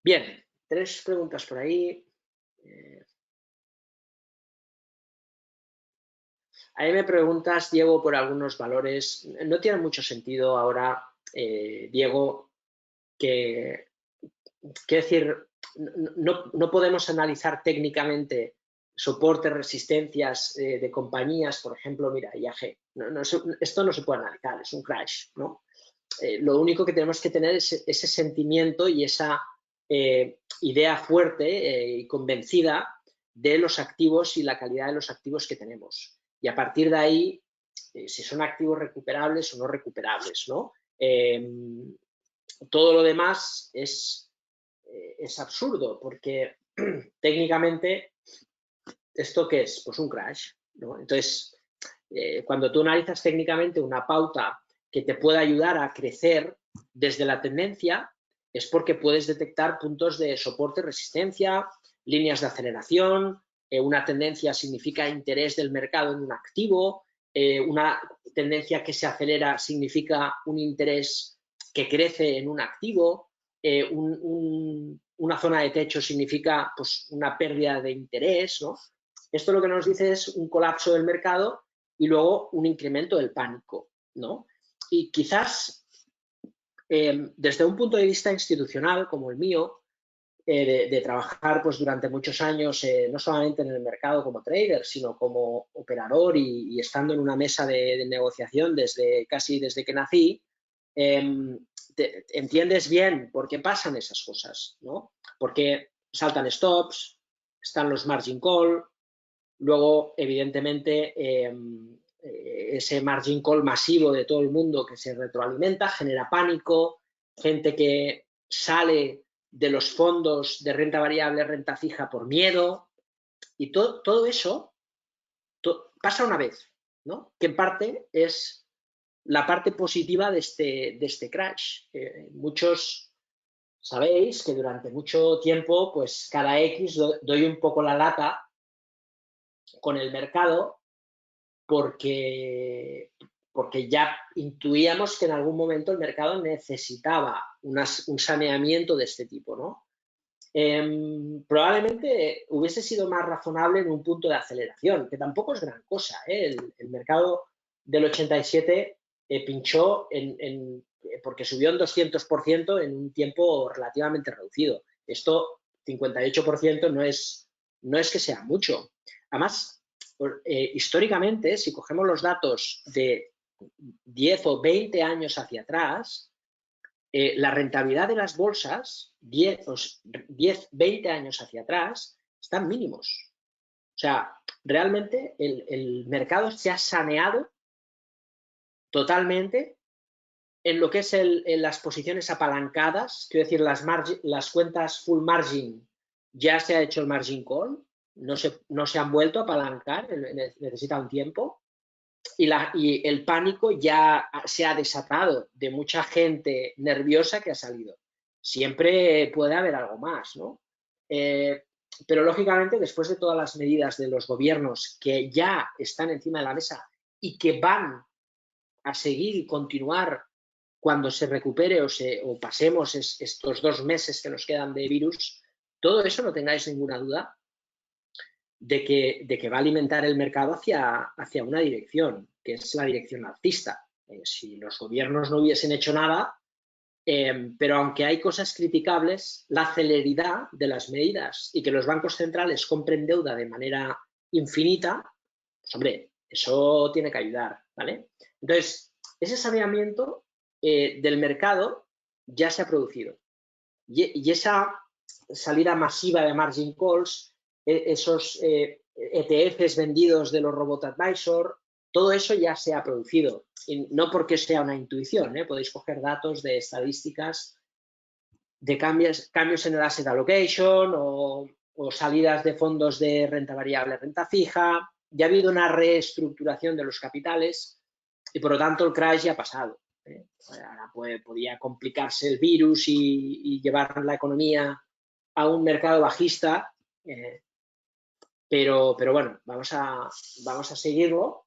Bien, 3 preguntas por ahí. Ahí me preguntas, Diego, por algunos valores. No tiene mucho sentido ahora, Diego, que decir, no podemos analizar técnicamente soportes, resistencias de compañías, por ejemplo, mira, IAG. Esto no se puede analizar, es un crash, ¿no? Lo único que tenemos que tener es ese sentimiento y esa idea fuerte y convencida de los activos y la calidad de los activos que tenemos. Y a partir de ahí, si son activos recuperables o no recuperables, ¿no? Todo lo demás es absurdo porque técnicamente, ¿esto qué es? Pues un crash, ¿no? Entonces, cuando tú analizas técnicamente una pauta que te pueda ayudar a crecer desde la tendencia, es porque puedes detectar puntos de soporte, resistencia, líneas de aceleración, una tendencia significa interés del mercado en un activo, una tendencia que se acelera significa un interés que crece en un activo, una zona de techo significa pues, una pérdida de interés, ¿no? Esto lo que nos dice es un colapso del mercado y luego un incremento del pánico, ¿no? Y quizás desde un punto de vista institucional como el mío, de trabajar pues, durante muchos años, no solamente en el mercado como trader, sino como operador y estando en una mesa de negociación casi desde que nací, te entiendes bien por qué pasan esas cosas, ¿no? Porque saltan stops, están los margin call, luego, evidentemente, ese margin call masivo de todo el mundo que se retroalimenta, genera pánico, gente que sale de los fondos de renta variable, renta fija por miedo, y todo eso pasa una vez, ¿no? Que en parte es la parte positiva de este crash. Muchos sabéis que durante mucho tiempo, pues cada X doy un poco la lata con el mercado porque ya intuíamos que en algún momento el mercado necesitaba un saneamiento de este tipo, ¿no? Probablemente hubiese sido más razonable en un punto de aceleración, que tampoco es gran cosa, ¿eh? El mercado del 87 pinchó porque subió un 200% en un tiempo relativamente reducido. Esto, 58%, no es que sea mucho. Además, históricamente, si cogemos los datos de 10 o 20 años hacia atrás, la rentabilidad de las bolsas, 10, 20 años hacia atrás, están mínimos. O sea, realmente el mercado se ha saneado totalmente en lo que es las posiciones apalancadas, quiero decir, las cuentas full margin, ya se ha hecho el margin call, no se han vuelto a apalancar, necesita un tiempo. Y el pánico ya se ha desatado de mucha gente nerviosa que ha salido. Siempre puede haber algo más, ¿no? Pero lógicamente, después de todas las medidas de los gobiernos que ya están encima de la mesa y que van a seguir y continuar cuando se recupere o pasemos estos 2 meses que nos quedan de virus, todo eso no tengáis ninguna duda de que va a alimentar el mercado hacia una dirección, que es la dirección alcista. Si los gobiernos no hubiesen hecho nada, pero aunque hay cosas criticables, la celeridad de las medidas y que los bancos centrales compren deuda de manera infinita, pues hombre, eso tiene que ayudar, ¿vale? Entonces, ese saneamiento del mercado ya se ha producido. Y esa salida masiva de margin calls, esos ETFs vendidos de los robot-advisor, todo eso ya se ha producido. Y no porque sea una intuición, podéis coger datos de estadísticas de cambios en el asset allocation o salidas de fondos de renta variable, renta fija. Ya ha habido una reestructuración de los capitales y, por lo tanto, el crash ya ha pasado. Ahora podía complicarse el virus y llevar la economía a un mercado bajista, pero bueno, vamos a seguirlo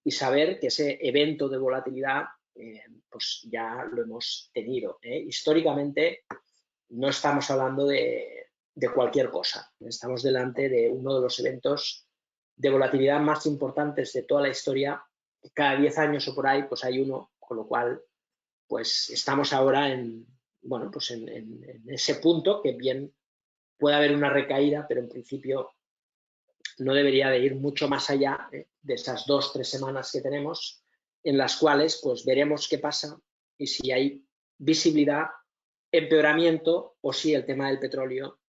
y saber que ese evento de volatilidad pues ya lo hemos tenido. Históricamente no estamos hablando de cualquier cosa, estamos delante de uno de los eventos de volatilidad más importantes de toda la historia. Cada 10 años o por ahí pues hay uno, con lo cual pues estamos ahora en ese punto que bien puede haber una recaída, pero en principio no debería de ir mucho más allá de esas 2 o 3 semanas que tenemos, en las cuales pues veremos qué pasa y si hay visibilidad, empeoramiento o si el tema del petróleo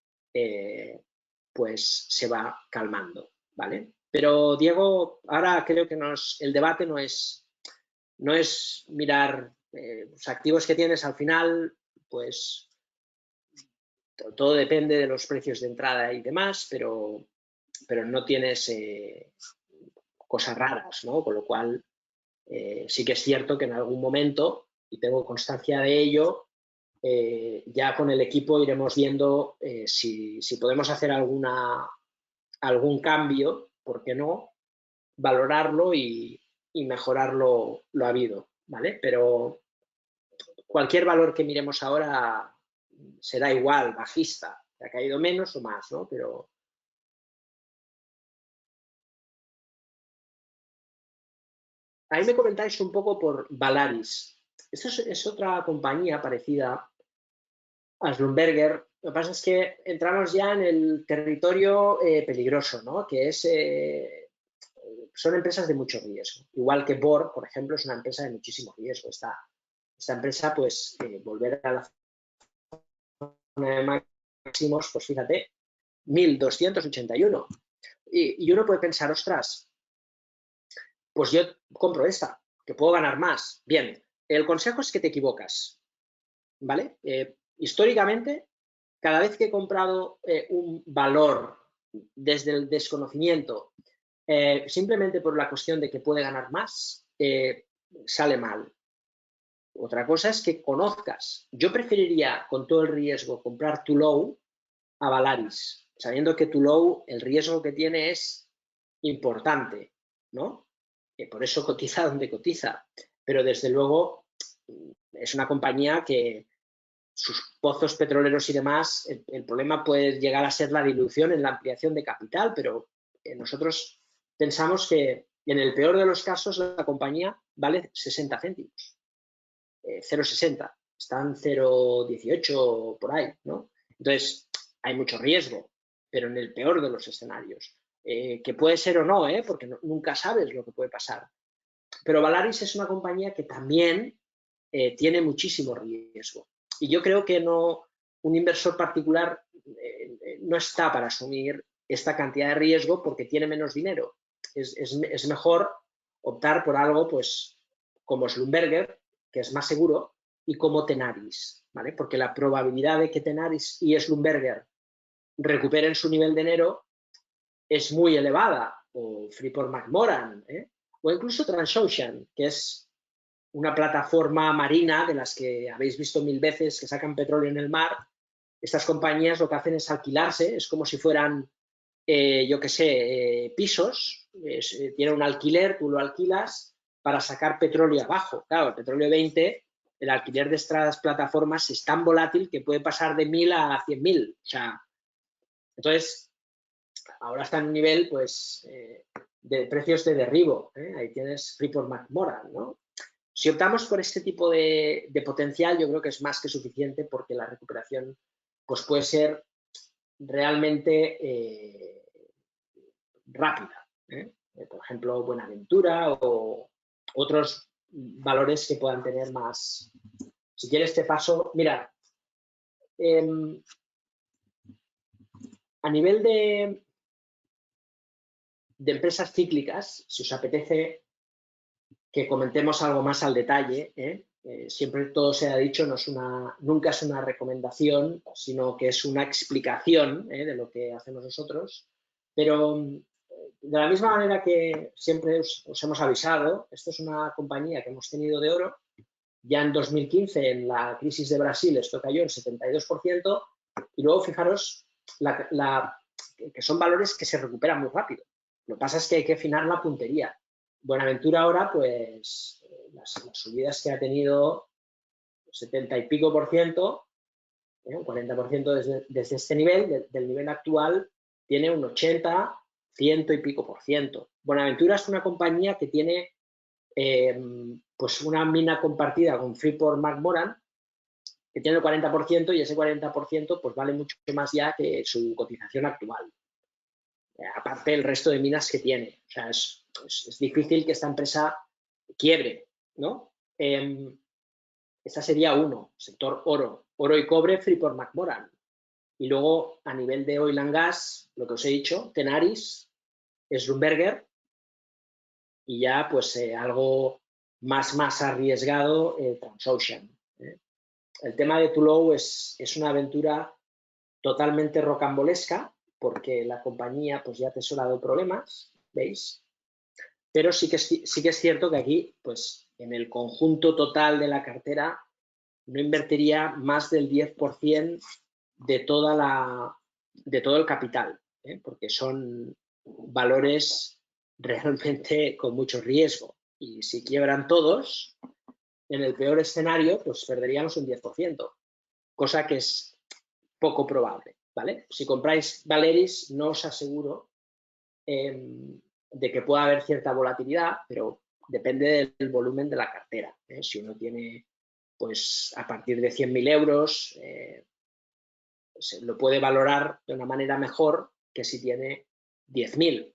pues se va calmando, ¿vale? Pero Diego, ahora creo que el debate no es mirar los activos que tienes al final, pues todo depende de los precios de entrada y demás, pero no tienes cosas raras, ¿no? Con lo cual sí que es cierto que en algún momento, y tengo constancia de ello, ya con el equipo iremos viendo si podemos hacer algún cambio, ¿por qué no? Valorarlo y mejorar lo habido, ¿vale? Pero cualquier valor que miremos ahora será igual, bajista, ha caído menos o más, ¿no? Pero ahí me comentáis un poco por Valaris. Esto es otra compañía parecida a Schlumberger. Lo que pasa es que entramos ya en el territorio peligroso, ¿no? Que son empresas de mucho riesgo. Igual que Borr, por ejemplo, es una empresa de muchísimo riesgo. Esta empresa, pues, volver a la zona de máximos, pues fíjate, 1.281. Y uno puede pensar, ostras, pues yo compro esta, que puedo ganar más. Bien, el consejo es que te equivocas, ¿vale? Históricamente, cada vez que he comprado un valor desde el desconocimiento, simplemente por la cuestión de que puede ganar más, sale mal. Otra cosa es que conozcas. Yo preferiría, con todo el riesgo, comprar Tullow a Valaris, sabiendo que Tullow, el riesgo que tiene es importante, ¿no? Por eso cotiza donde cotiza. Pero desde luego es una compañía que sus pozos petroleros y demás, el problema puede llegar a ser la dilución en la ampliación de capital, pero nosotros pensamos que en el peor de los casos la compañía vale 60 céntimos, 0,60, están 0,18 por ahí, ¿no? Entonces, hay mucho riesgo, pero en el peor de los escenarios, que puede ser o no, porque nunca sabes lo que puede pasar. Pero Valaris es una compañía que también tiene muchísimo riesgo. Y yo creo que no, un inversor particular no está para asumir esta cantidad de riesgo porque tiene menos dinero. Es mejor optar por algo pues, como Schlumberger, que es más seguro, y como Tenaris, ¿vale? Porque la probabilidad de que Tenaris y Schlumberger recuperen su nivel de enero es muy elevada, o Freeport-McMoRan, o incluso Transocean, que es una plataforma marina de las que habéis visto 1000 veces que sacan petróleo en el mar. Estas compañías lo que hacen es alquilarse, es como si fueran, yo qué sé, pisos, tiene un alquiler, tú lo alquilas para sacar petróleo abajo. Claro, el petróleo 20, el alquiler de estas plataformas es tan volátil que puede pasar de 1000 a 100.000. O sea, entonces, ahora está en un nivel, pues, de precios de derribo. Ahí tienes Freeport-McMoRan, ¿no? Si optamos por este tipo de potencial, yo creo que es más que suficiente porque la recuperación pues, puede ser realmente rápida. Por ejemplo, Buenaventura o otros valores que puedan tener más. Si quieres te paso, mira, a nivel de empresas cíclicas, si os apetece que comentemos algo más al detalle, siempre todo se ha dicho, nunca es una recomendación, sino que es una explicación de lo que hacemos nosotros. Pero de la misma manera que siempre os hemos avisado, esto es una compañía que hemos tenido de oro. Ya en 2015, en la crisis de Brasil, esto cayó en 72%, y luego fijaros que son valores que se recuperan muy rápido. Lo que pasa es que hay que afinar la puntería. Buenaventura ahora, pues las subidas que ha tenido, 70 y pico por ciento, un 40% desde este nivel, del nivel actual, tiene un 80, 100 y pico por ciento. Buenaventura es una compañía que tiene pues una mina compartida con Freeport-McMoRan, que tiene el 40%, y ese 40% pues vale mucho más ya que su cotización actual. Aparte el resto de minas que tiene. O sea, es difícil que esta empresa quiebre, ¿no? Esa sería uno, sector oro. Oro y cobre, Freeport-McMoRan. Y luego, a nivel de oil and gas, lo que os he dicho, Tenaris, Schlumberger, y ya pues algo más arriesgado, Transocean. El tema de Tullow es una aventura totalmente rocambolesca, porque la compañía pues ya te ha dado problemas, ¿veis? Pero sí que es cierto que aquí, pues en el conjunto total de la cartera, no invertiría más del 10% de todo el capital, porque son valores realmente con mucho riesgo. Y si quiebran todos, en el peor escenario, pues perderíamos un 10%, cosa que es poco probable, ¿vale? Si compráis Valaris, no os aseguro de que pueda haber cierta volatilidad, pero depende del volumen de la cartera. Si uno tiene, pues, a partir de 100.000 euros, se lo puede valorar de una manera mejor que si tiene 10.000,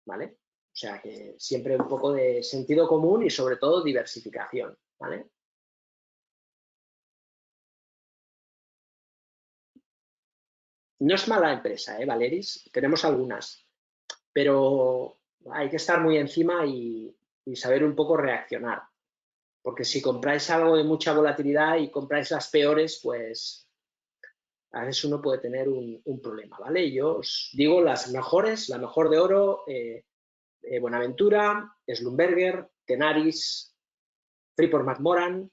¿vale? O sea que siempre un poco de sentido común y sobre todo diversificación, ¿vale? No es mala empresa, Valeris, tenemos algunas, pero hay que estar muy encima y saber un poco reaccionar. Porque si compráis algo de mucha volatilidad y compráis las peores, pues a veces uno puede tener un problema, ¿vale? Yo os digo las mejores, la mejor de oro, Buenaventura, Schlumberger, Tenaris, Freeport-McMoRan,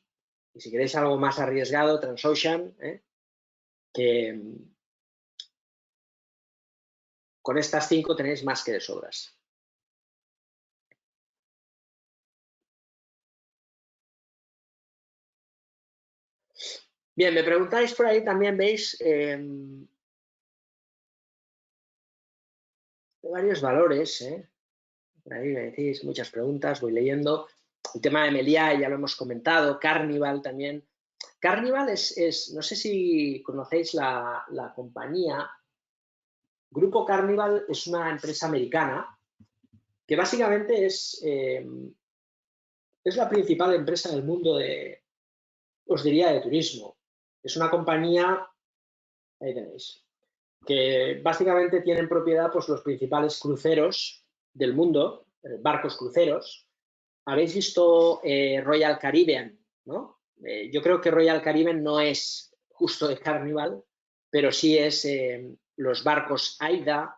y si queréis algo más arriesgado, Transocean, que con estas 5 tenéis más que de sobras. Bien, me preguntáis por ahí también, veis, varios valores, por ahí me decís muchas preguntas, voy leyendo. El tema de Meliá ya lo hemos comentado, Carnival también. Carnival no sé si conocéis la compañía. Grupo Carnival es una empresa americana que básicamente es la principal empresa del mundo os diría, de turismo. Es una compañía, ahí tenéis, que básicamente tienen propiedad pues, los principales cruceros del mundo, barcos cruceros. Habéis visto Royal Caribbean, ¿no? Yo creo que Royal Caribbean no es justo de Carnival, pero sí es los barcos AIDA,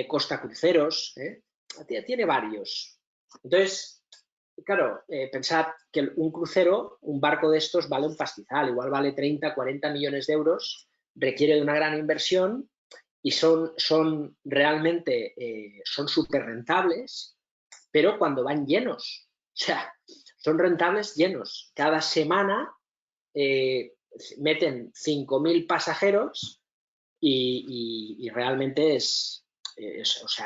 Costa Cruceros, tiene varios. Entonces, claro, pensad que un crucero, un barco de estos vale un pastizal, igual vale 30, 40 millones de euros, requiere de una gran inversión y son realmente, son súper rentables, pero cuando van llenos, o sea, son rentables llenos. Cada semana meten 5.000 pasajeros y realmente es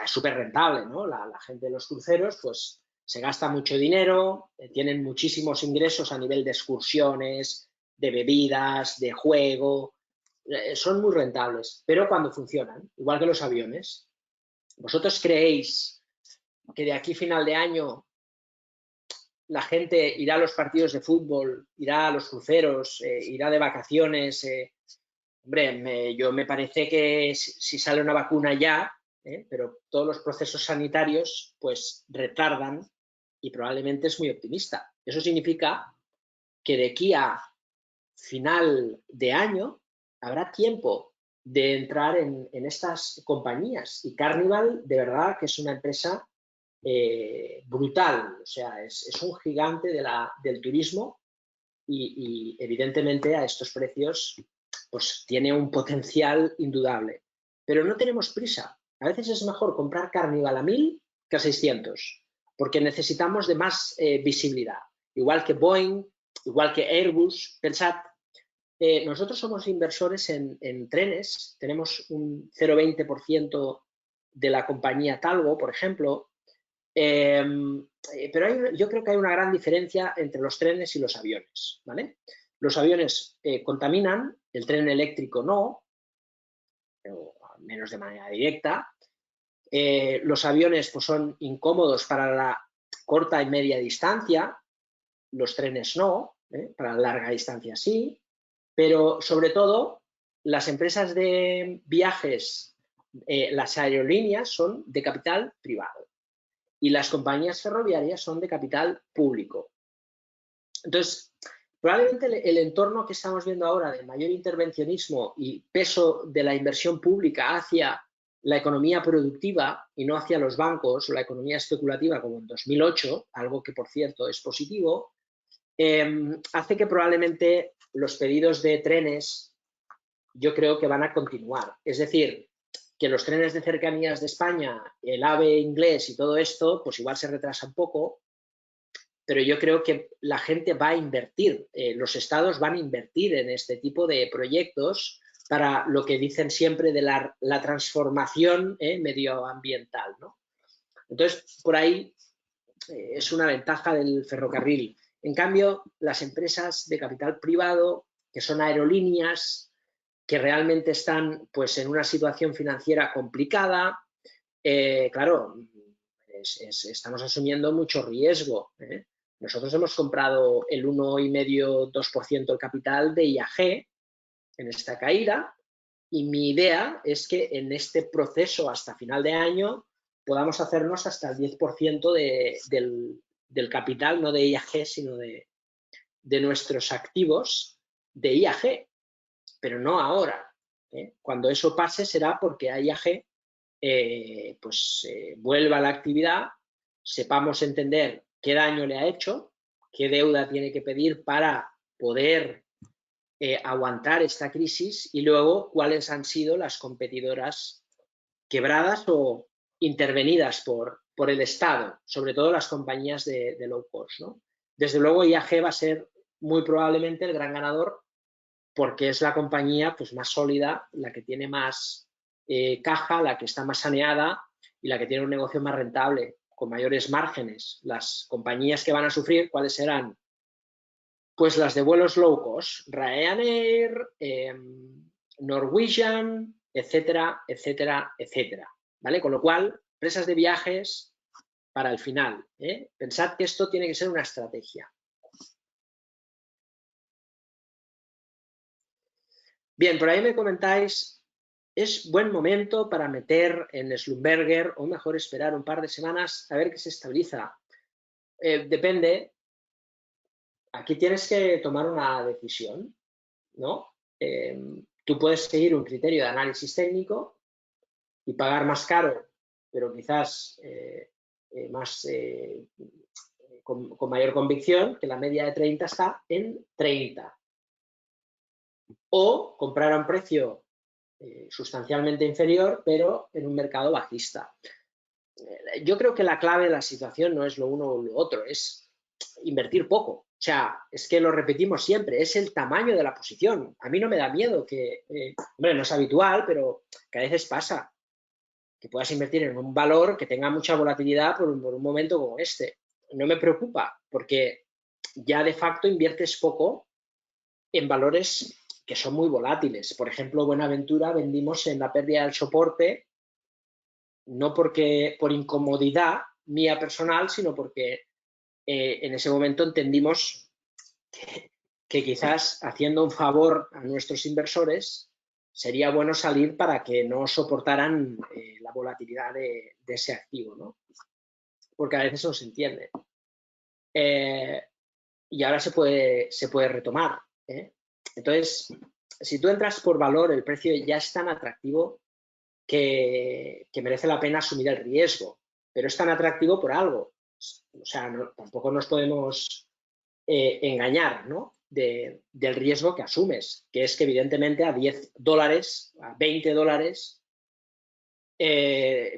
súper rentable, ¿no? La gente de los cruceros, pues se gasta mucho dinero, tienen muchísimos ingresos a nivel de excursiones, de bebidas, de juego, son muy rentables, pero cuando funcionan, igual que los aviones. ¿Vosotros creéis que de aquí a final de año la gente irá a los partidos de fútbol, irá a los cruceros, irá de vacaciones? Hombre, yo me parece que si sale una vacuna ya, pero todos los procesos sanitarios pues retardan y probablemente es muy optimista. Eso significa que de aquí a final de año habrá tiempo de entrar en estas compañías. Y Carnival, de verdad, que es una empresa brutal, o sea, es un gigante del turismo y evidentemente a estos precios pues tiene un potencial indudable. Pero no tenemos prisa. A veces es mejor comprar Carnival a 1.000 que a 600, porque necesitamos de más visibilidad. Igual que Boeing, igual que Airbus. Pensad, nosotros somos inversores en trenes, tenemos un 0,20% de la compañía Talgo, por ejemplo, pero yo creo que hay una gran diferencia entre los trenes y los aviones, ¿vale? Los aviones contaminan, el tren eléctrico no, o al menos de manera directa. Los aviones pues, son incómodos para la corta y media distancia, los trenes no, para larga distancia sí, pero sobre todo las empresas de viajes, las aerolíneas son de capital privado y las compañías ferroviarias son de capital público. Entonces, probablemente el entorno que estamos viendo ahora de mayor intervencionismo y peso de la inversión pública hacia la economía productiva y no hacia los bancos o la economía especulativa como en 2008, algo que por cierto es positivo, hace que probablemente los pedidos de trenes yo creo que van a continuar. Es decir, que los trenes de cercanías de España, el AVE inglés y todo esto, pues igual se retrasa un poco, pero yo creo que la gente va a invertir, los estados van a invertir en este tipo de proyectos para lo que dicen siempre de la transformación medioambiental, ¿no? Entonces, por ahí es una ventaja del ferrocarril. En cambio, las empresas de capital privado, que son aerolíneas, que realmente están pues, en una situación financiera complicada, claro, estamos asumiendo mucho riesgo. Nosotros hemos comprado el 1,5-2% del capital de IAG en esta caída Y mi idea es que en este proceso hasta final de año podamos hacernos hasta el 10% del capital, no de IAG, sino de nuestros activos de IAG, pero no ahora. Cuando eso pase será porque IAG vuelva a la actividad, sepamos entender qué daño le ha hecho, qué deuda tiene que pedir para poder aguantar esta crisis y luego cuáles han sido las competidoras quebradas o intervenidas por el Estado, sobre todo las compañías de low cost, ¿no? Desde luego IAG va a ser muy probablemente el gran ganador porque es la compañía pues, más sólida, la que tiene más caja, la que está más saneada y la que tiene un negocio más rentable, con mayores márgenes. Las compañías que van a sufrir, ¿cuáles serán? Pues las de vuelos low cost, Ryanair, Norwegian, etcétera, etcétera, etcétera. ¿Vale? Con lo cual, empresas de viajes para el final. Pensad que esto tiene que ser una estrategia. Bien, por ahí me comentáis, ¿es buen momento para meter en Schlumberger o mejor esperar un par de semanas a ver qué se estabiliza? Depende. Aquí tienes que tomar una decisión, ¿no? Tú puedes seguir un criterio de análisis técnico y pagar más caro, pero quizás con mayor convicción, que la media de 30 está en 30. O comprar a un precio sustancialmente inferior, pero en un mercado bajista. Yo creo que la clave de la situación no es lo uno o lo otro, es invertir poco. O sea, es que lo repetimos siempre, es el tamaño de la posición. A mí no me da miedo que, hombre, no es habitual, pero que a veces pasa, que puedas invertir en un valor que tenga mucha volatilidad por un momento como este. No me preocupa, porque ya de facto inviertes poco en valores que son muy volátiles. Por ejemplo, Buenaventura vendimos en la pérdida del soporte, no porque por incomodidad mía personal, sino porque en ese momento entendimos que quizás haciendo un favor a nuestros inversores sería bueno salir para que no soportaran la volatilidad de ese activo, ¿no? Porque a veces no se entiende. Y ahora se puede retomar. Entonces, si tú entras por valor, el precio ya es tan atractivo que merece la pena asumir el riesgo, pero es tan atractivo por algo. O sea, tampoco nos podemos engañar, ¿no? Del riesgo que asumes, que es que evidentemente a $10, a $20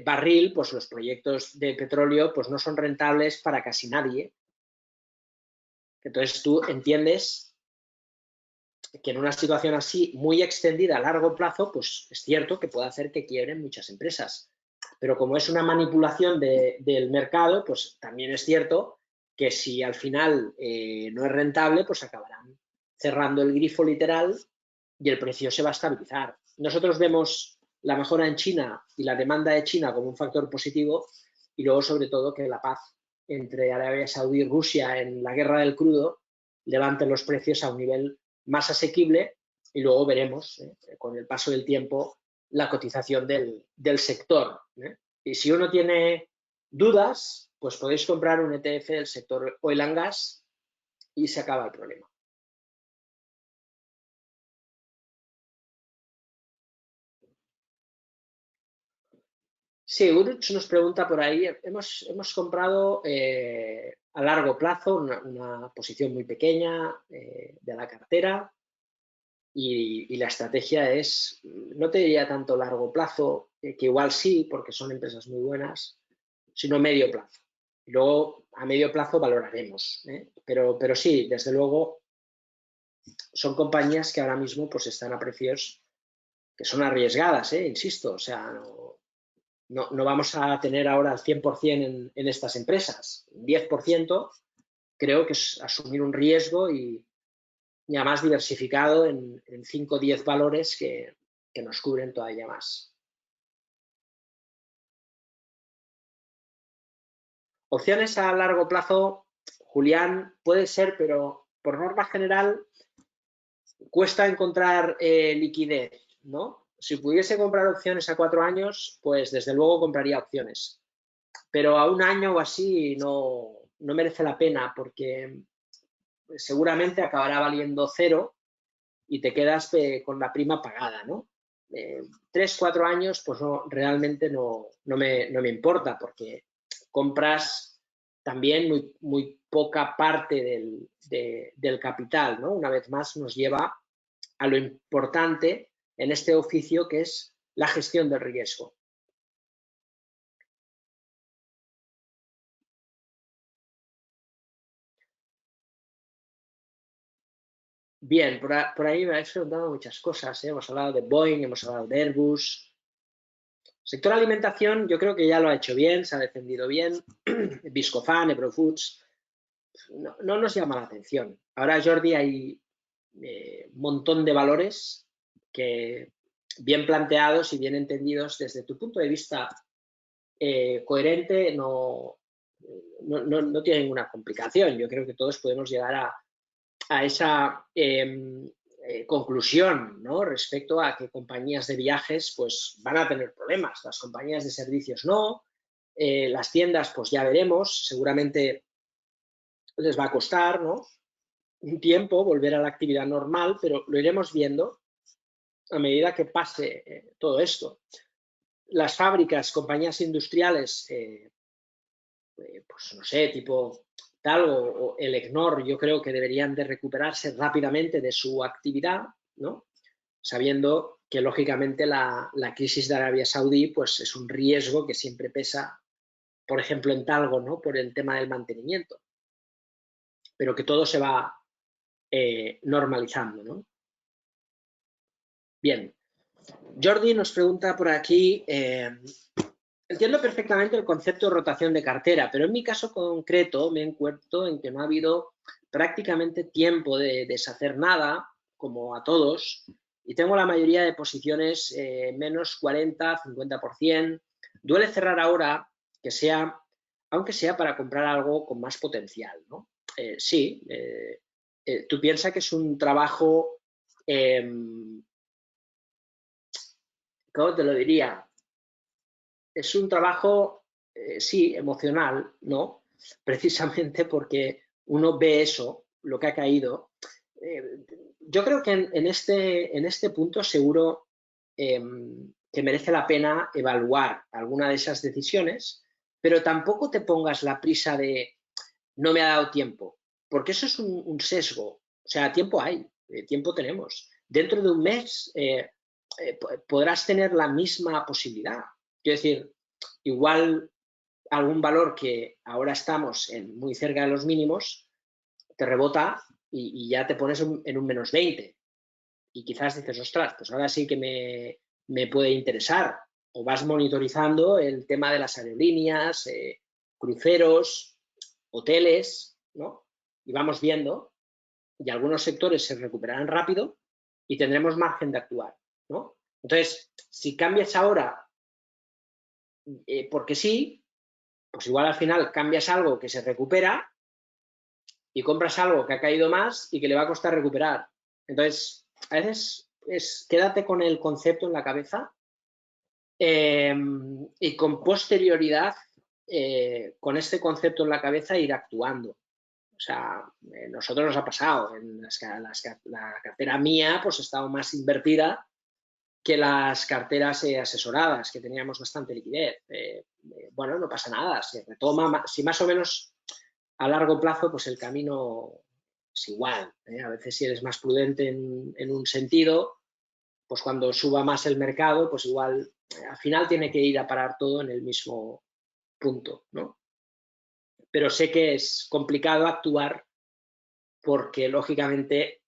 barril, pues los proyectos de petróleo pues no son rentables para casi nadie. Entonces tú entiendes que en una situación así muy extendida a largo plazo, pues es cierto que puede hacer que quiebren muchas empresas. Pero como es una manipulación del mercado, pues también es cierto que si al final no es rentable, pues acabarán cerrando el grifo literal y el precio se va a estabilizar. Nosotros vemos la mejora en China y la demanda de China como un factor positivo y luego sobre todo que la paz entre Arabia Saudí y Rusia en la guerra del crudo levante los precios a un nivel más asequible y luego veremos con el paso del tiempo la cotización del sector. Y si uno tiene dudas, pues podéis comprar un ETF del sector oil and gas y se acaba el problema. Sí, Uruch nos pregunta por ahí, hemos comprado a largo plazo una posición muy pequeña de la cartera y la estrategia es, no te diría tanto largo plazo, que igual sí, porque son empresas muy buenas, sino medio plazo. Y luego a medio plazo valoraremos, pero sí, desde luego son compañías que ahora mismo pues están a precios que son arriesgadas, insisto, o sea, no vamos a tener ahora el 100% en estas empresas. Un 10% creo que es asumir un riesgo y además diversificado en 5 o 10 valores que nos cubren todavía más. Opciones a largo plazo, Julián, puede ser, pero por norma general cuesta encontrar liquidez, ¿no? O si pudiese comprar opciones a 4 años, pues desde luego compraría opciones. Pero a un año o así no merece la pena porque seguramente acabará valiendo 0 y te quedas con la prima pagada, ¿no? 3, 4 años, pues realmente no me importa porque compras también muy poca parte del capital, ¿no? Una vez más nos lleva a lo importante en este oficio que es la gestión del riesgo. Bien, por ahí me habéis preguntado muchas cosas, ¿eh? Hemos hablado de Boeing, hemos hablado de Airbus. Sector alimentación, yo creo que ya lo ha hecho bien, se ha defendido bien. Viscofan, Ebro Foods, no nos llama la atención. Ahora, Jordi, hay un montón de valores que, bien planteados y bien entendidos desde tu punto de vista coherente, no tiene ninguna complicación. Yo creo que todos podemos llegar a esa conclusión, ¿no? Respecto a que compañías de viajes pues van a tener problemas, las compañías de servicios no, las tiendas pues ya veremos, seguramente les va a costar, ¿no? Un tiempo volver a la actividad normal, pero lo iremos viendo a medida que pase todo esto. Las fábricas, compañías industriales, pues no sé, tipo Talgo o el EGNOR, yo creo que deberían de recuperarse rápidamente de su actividad, ¿no? Sabiendo que lógicamente la crisis de Arabia Saudí pues es un riesgo que siempre pesa, por ejemplo en Talgo, ¿no? Por el tema del mantenimiento, pero que todo se va normalizando, ¿no? Bien, Jordi nos pregunta por aquí, entiendo perfectamente el concepto de rotación de cartera, pero en mi caso concreto me encuentro en que no ha habido prácticamente tiempo de deshacer nada, como a todos, y tengo la mayoría de posiciones menos 40, 50%. Duele cerrar ahora, aunque sea para comprar algo con más potencial, ¿no? Sí, tú piensas que es un trabajo, ¿cómo te lo diría? Es un trabajo, sí, emocional, ¿no? Precisamente porque uno ve eso, lo que ha caído. Yo creo que en este punto seguro que merece la pena evaluar alguna de esas decisiones, pero tampoco te pongas la prisa de no me ha dado tiempo, porque eso es un sesgo. O sea, tiempo hay, tiempo tenemos. Dentro de un mes podrás tener la misma posibilidad. Quiero decir, igual algún valor que ahora estamos muy cerca de los mínimos te rebota y ya te pones en un menos 20. Y quizás dices, ostras, pues ahora sí que me puede interesar. O vas monitorizando el tema de las aerolíneas, cruceros, hoteles, ¿no? Y vamos viendo, y algunos sectores se recuperarán rápido y tendremos margen de actuar, ¿no? Entonces, si cambias ahora porque sí, pues igual al final cambias algo que se recupera y compras algo que ha caído más y que le va a costar recuperar. Entonces, a veces quédate con el concepto en la cabeza y con posterioridad, con este concepto en la cabeza, ir actuando. O sea, nosotros nos ha pasado, la cartera mía pues ha estado más invertida que las carteras asesoradas, que teníamos bastante liquidez. Bueno, no pasa nada, se retoma, si más o menos a largo plazo, pues el camino es igual. A veces si eres más prudente en un sentido, pues cuando suba más el mercado, pues igual al final tiene que ir a parar todo en el mismo punto, ¿no? Pero sé que es complicado actuar porque lógicamente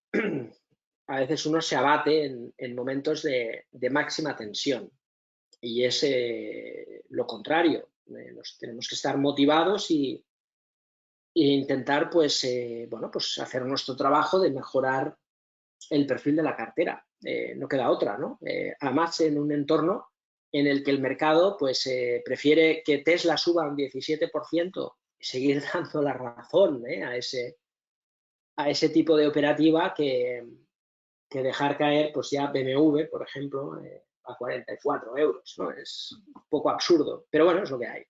a veces uno se abate en momentos de máxima tensión y es lo contrario. Tenemos que estar motivados e intentar pues, bueno, pues hacer nuestro trabajo de mejorar el perfil de la cartera. No queda otra, ¿no? Además, en un entorno en el que el mercado pues, prefiere que Tesla suba un 17% y seguir dando la razón a ese tipo de operativa que dejar caer pues ya BMW, por ejemplo, a 44 euros, ¿no? Es un poco absurdo, pero bueno, es lo que hay.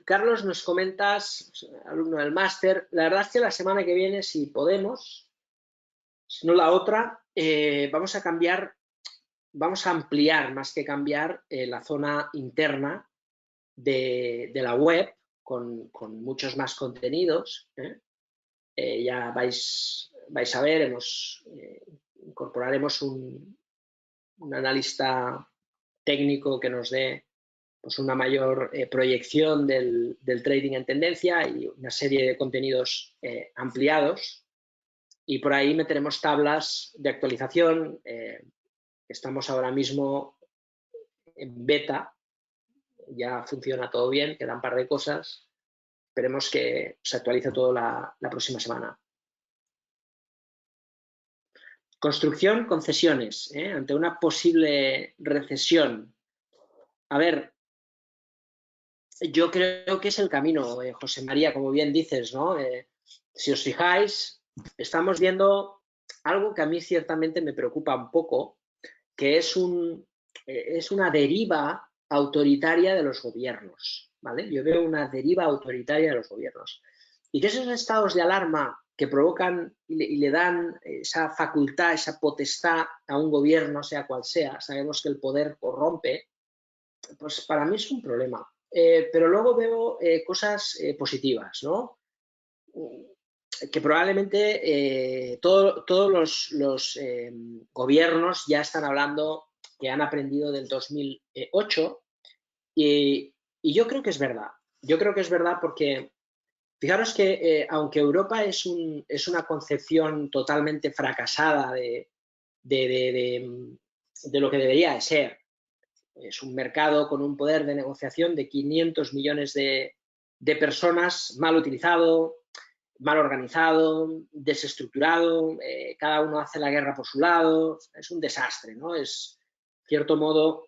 Carlos, nos comentas, alumno del máster, la verdad es que la semana que viene, si podemos, si no la otra, vamos a cambiar, vamos a ampliar más que cambiar la zona interna de la web con muchos más contenidos. Ya vais a ver, incorporaremos un analista técnico que nos dé pues una mayor proyección del trading en tendencia y una serie de contenidos ampliados. Y por ahí meteremos tablas de actualización. Estamos ahora mismo en beta, ya funciona todo bien, quedan un par de cosas. Esperemos que se actualice todo la próxima semana. Construcción, concesiones, ante una posible recesión. A ver, yo creo que es el camino, José María, como bien dices, ¿no? Si os fijáis, estamos viendo algo que a mí ciertamente me preocupa un poco, que es una deriva autoritaria de los gobiernos, ¿vale? Yo veo una deriva autoritaria de los gobiernos. Y que esos estados de alarma que provocan y le dan esa facultad, esa potestad a un gobierno, sea cual sea, sabemos que el poder corrompe, pues para mí es un problema. Pero luego veo cosas positivas, ¿no? Que probablemente todos los gobiernos ya están hablando que han aprendido del 2008 y yo creo que es verdad. Yo creo que es verdad porque fijaros que aunque Europa es una concepción totalmente fracasada de lo que debería de ser, es un mercado con un poder de negociación de 500 millones de personas, mal utilizado, mal organizado, desestructurado, cada uno hace la guerra por su lado, es un desastre, ¿no? Es, cierto modo,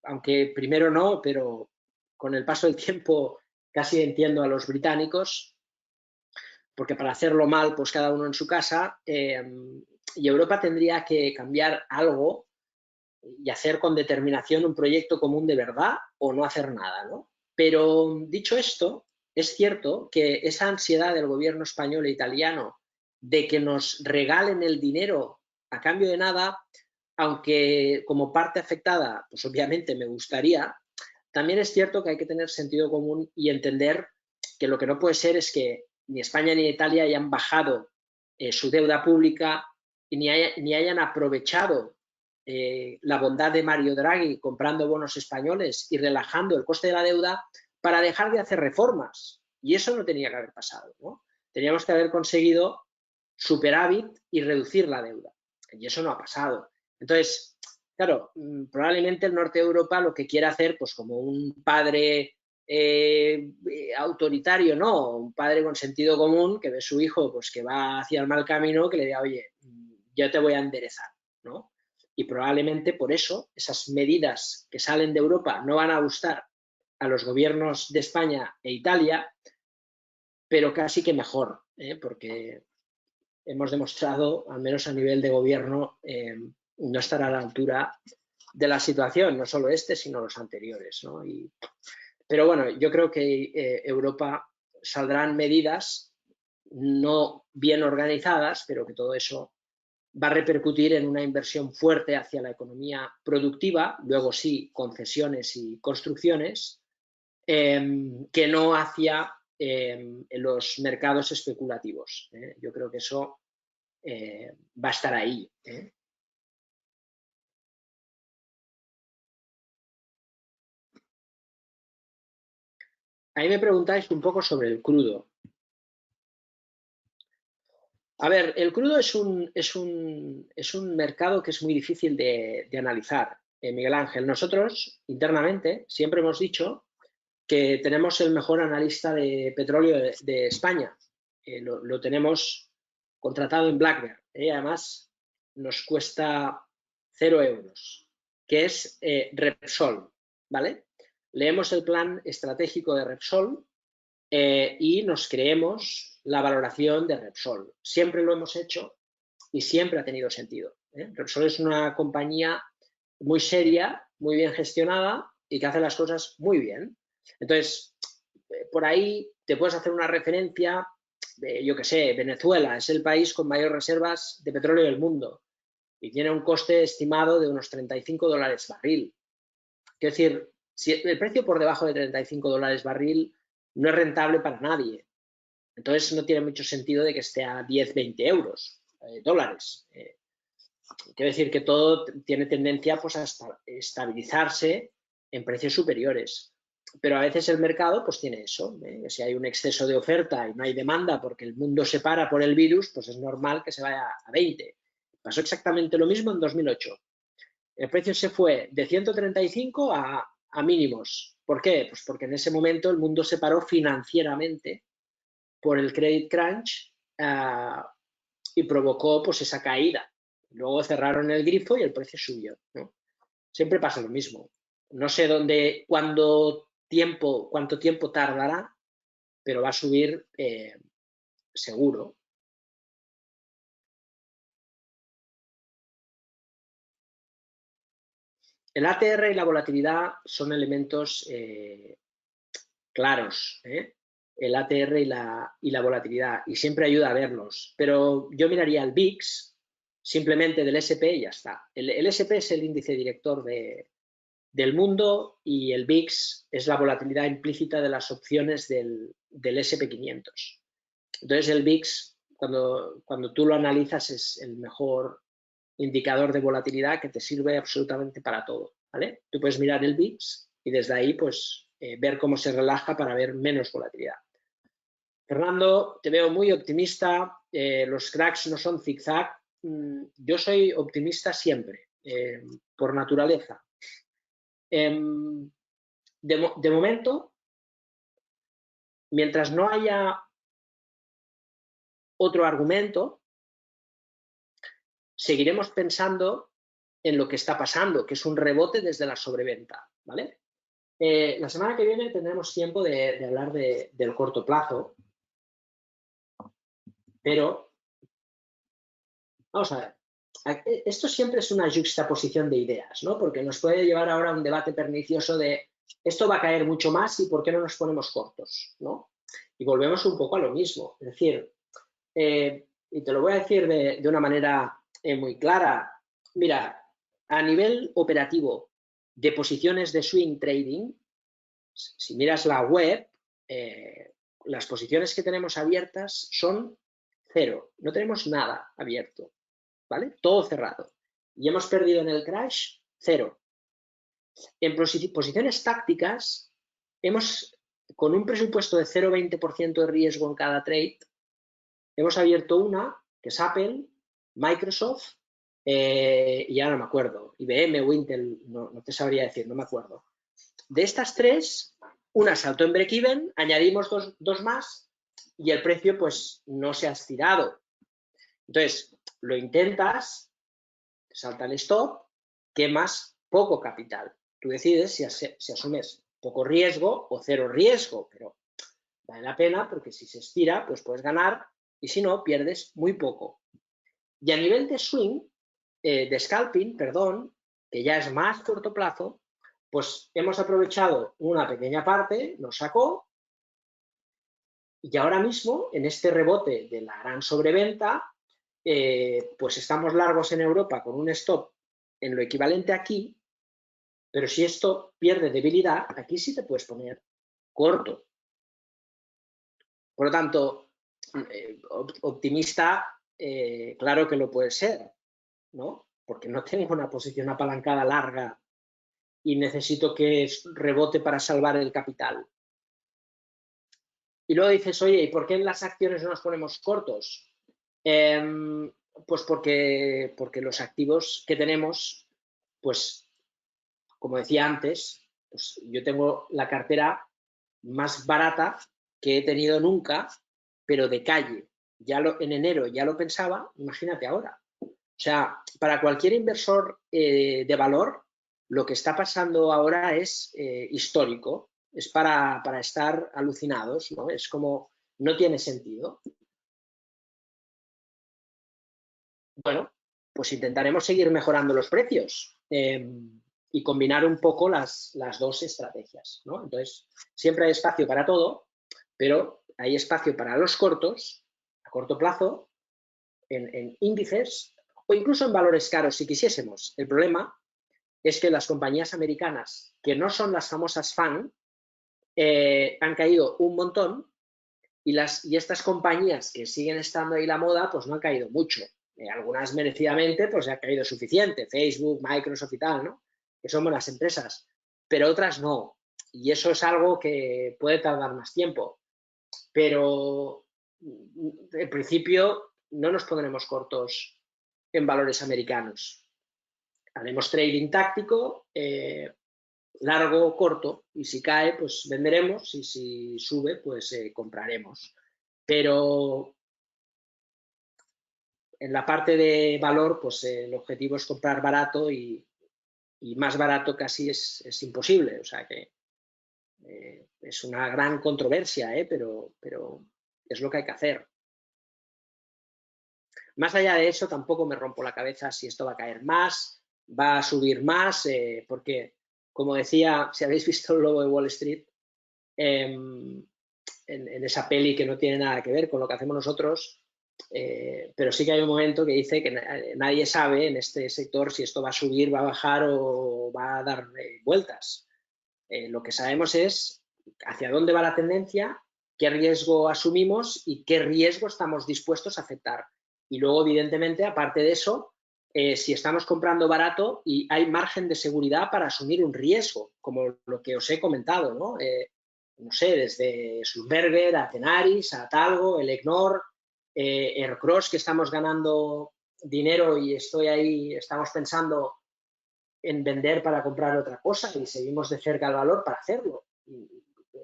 aunque primero no, pero con el paso del tiempo casi entiendo a los británicos, porque para hacerlo mal, pues cada uno en su casa, y Europa tendría que cambiar algo y hacer con determinación un proyecto común de verdad o no hacer nada, ¿no? Pero dicho esto, es cierto que esa ansiedad del gobierno español e italiano de que nos regalen el dinero a cambio de nada, aunque como parte afectada, pues obviamente me gustaría, también es cierto que hay que tener sentido común y entender que lo que no puede ser es que ni España ni Italia hayan bajado su deuda pública y ni hayan aprovechado la bondad de Mario Draghi comprando bonos españoles y relajando el coste de la deuda para dejar de hacer reformas. Y eso no tenía que haber pasado, ¿no? Teníamos que haber conseguido superávit y reducir la deuda. Y eso no ha pasado. Entonces, claro, probablemente el norte de Europa lo que quiere hacer, pues como un padre autoritario, no, un padre con sentido común que ve a su hijo pues que va hacia el mal camino, que le diga, oye, yo te voy a enderezar, ¿no? Y probablemente por eso esas medidas que salen de Europa no van a gustar a los gobiernos de España e Italia, pero casi que mejor, porque hemos demostrado, al menos a nivel de gobierno, no estar a la altura de la situación, no solo este, sino los anteriores, ¿no? Pero bueno, yo creo que Europa saldrán medidas no bien organizadas, pero que todo eso va a repercutir en una inversión fuerte hacia la economía productiva, luego sí, concesiones y construcciones, que no hacia los mercados especulativos. Yo creo que eso va a estar ahí. Ahí me preguntáis un poco sobre el crudo. A ver, el crudo es un mercado que es muy difícil de analizar, Miguel Ángel. Nosotros, internamente, siempre hemos dicho que tenemos el mejor analista de petróleo de España. Lo tenemos contratado en Black Bear. Además, nos cuesta 0 euros, que es Repsol, ¿vale? Leemos el plan estratégico de Repsol y nos creemos la valoración de Repsol. Siempre lo hemos hecho y siempre ha tenido sentido. Repsol es una compañía muy seria, muy bien gestionada y que hace las cosas muy bien. Entonces, por ahí te puedes hacer una referencia, yo qué sé, Venezuela es el país con mayor reservas de petróleo del mundo y tiene un coste estimado de unos $35 barril. Quiero decir, si el precio por debajo de $35 barril no es rentable para nadie. Entonces no tiene mucho sentido de que esté a 10, 20 euros, dólares. Quiero decir que todo tiene tendencia pues, a estabilizarse en precios superiores. Pero a veces el mercado pues tiene eso. Si hay un exceso de oferta y no hay demanda porque el mundo se para por el virus, pues es normal que se vaya a 20. Pasó exactamente lo mismo en 2008. El precio se fue de 135 a mínimos. ¿Por qué? Pues porque en ese momento el mundo se paró financieramente por el credit crunch y provocó pues esa caída. Luego cerraron el grifo y el precio subió, ¿no? Siempre pasa lo mismo. No sé cuánto tiempo tardará, pero va a subir seguro. El ATR y la volatilidad son elementos claros, el ATR y la volatilidad, y siempre ayuda a verlos. Pero yo miraría el VIX simplemente del SP y ya está. El SP es el índice director del mundo y el VIX es la volatilidad implícita de las opciones del SP500. Entonces el VIX, cuando tú lo analizas, es el mejor indicador de volatilidad que te sirve absolutamente para todo, ¿vale? Tú puedes mirar el VIX y desde ahí pues ver cómo se relaja para ver menos volatilidad. Fernando, te veo muy optimista, los cracks no son zigzag. Yo soy optimista siempre, por naturaleza. De momento, mientras no haya otro argumento, seguiremos pensando en lo que está pasando, que es un rebote desde la sobreventa, ¿vale? La semana que viene tendremos tiempo de hablar del corto plazo, pero vamos a ver, esto siempre es una juxtaposición de ideas, ¿no? Porque nos puede llevar ahora a un debate pernicioso de esto va a caer mucho más y ¿por qué no nos ponemos cortos, ¿no? Y volvemos un poco a lo mismo, es decir, y te lo voy a decir de una manera muy clara. Mira, a nivel operativo de posiciones de swing trading, si miras la web, las posiciones que tenemos abiertas son 0. No tenemos nada abierto, ¿vale? Todo cerrado. Y hemos perdido en el crash 0. En posiciones tácticas, con un presupuesto de 0,20% de riesgo en cada trade, hemos abierto una, que es Apple, Microsoft, y ahora no me acuerdo, IBM o Intel, no te sabría decir, no me acuerdo. De estas tres, una saltó en break-even, añadimos dos más y el precio pues no se ha estirado. Entonces, lo intentas, salta el stop, quemas poco capital. Tú decides si asumes poco riesgo o cero riesgo, pero vale la pena porque si se estira, pues puedes ganar y si no, pierdes muy poco. Y a nivel de swing, de scalping, perdón, que ya es más corto plazo, pues hemos aprovechado una pequeña parte, nos sacó y ahora mismo en este rebote de la gran sobreventa, pues estamos largos en Europa con un stop en lo equivalente aquí, pero si esto pierde debilidad, aquí sí te puedes poner corto. Por lo tanto, optimista, claro que lo puede ser, ¿no? Porque no tengo una posición apalancada larga y necesito que rebote para salvar el capital. Y luego dices, oye, ¿y por qué en las acciones no nos ponemos cortos? Pues porque los activos que tenemos, pues, como decía antes, pues yo tengo la cartera más barata que he tenido nunca, pero de calle. En enero ya lo pensaba, imagínate ahora. O sea, para cualquier inversor de valor, lo que está pasando ahora es histórico. es para estar alucinados, ¿no? Es como, no tiene sentido. Bueno, pues intentaremos seguir mejorando los precios y combinar un poco las dos estrategias, ¿no? Entonces, siempre hay espacio para todo, pero hay espacio para los cortos, a corto plazo, en índices o incluso en valores caros si quisiésemos. El problema es que las compañías americanas, que no son las famosas FAN, han caído un montón y estas compañías que siguen estando ahí la moda, pues no han caído mucho. Algunas merecidamente, pues ha caído suficiente, Facebook, Microsoft y tal, ¿no? Que son buenas empresas, pero otras no. Y eso es algo que puede tardar más tiempo. Pero en principio no nos pondremos cortos en valores americanos. Haremos trading táctico, largo o corto, y si cae, pues venderemos, y si sube, pues compraremos. Pero en la parte de valor, pues el objetivo es comprar barato y más barato casi es imposible. O sea que es una gran controversia, pero es lo que hay que hacer. Más allá de eso, tampoco me rompo la cabeza si esto va a caer más, va a subir más, porque, como decía, si habéis visto El Lobo de Wall Street, en esa peli que no tiene nada que ver con lo que hacemos nosotros, pero sí que hay un momento que dice que nadie sabe en este sector si esto va a subir, va a bajar o va a dar vueltas. Lo que sabemos es hacia dónde va la tendencia, qué riesgo asumimos y qué riesgo estamos dispuestos a aceptar. Y luego, evidentemente, aparte de eso, si estamos comprando barato y hay margen de seguridad para asumir un riesgo, como lo que os he comentado, ¿no? No sé, desde Schlumberger a Tenaris, a Talgo, el Equinor, Aircross, que estamos ganando dinero y estoy ahí, estamos pensando en vender para comprar otra cosa y seguimos de cerca el valor para hacerlo.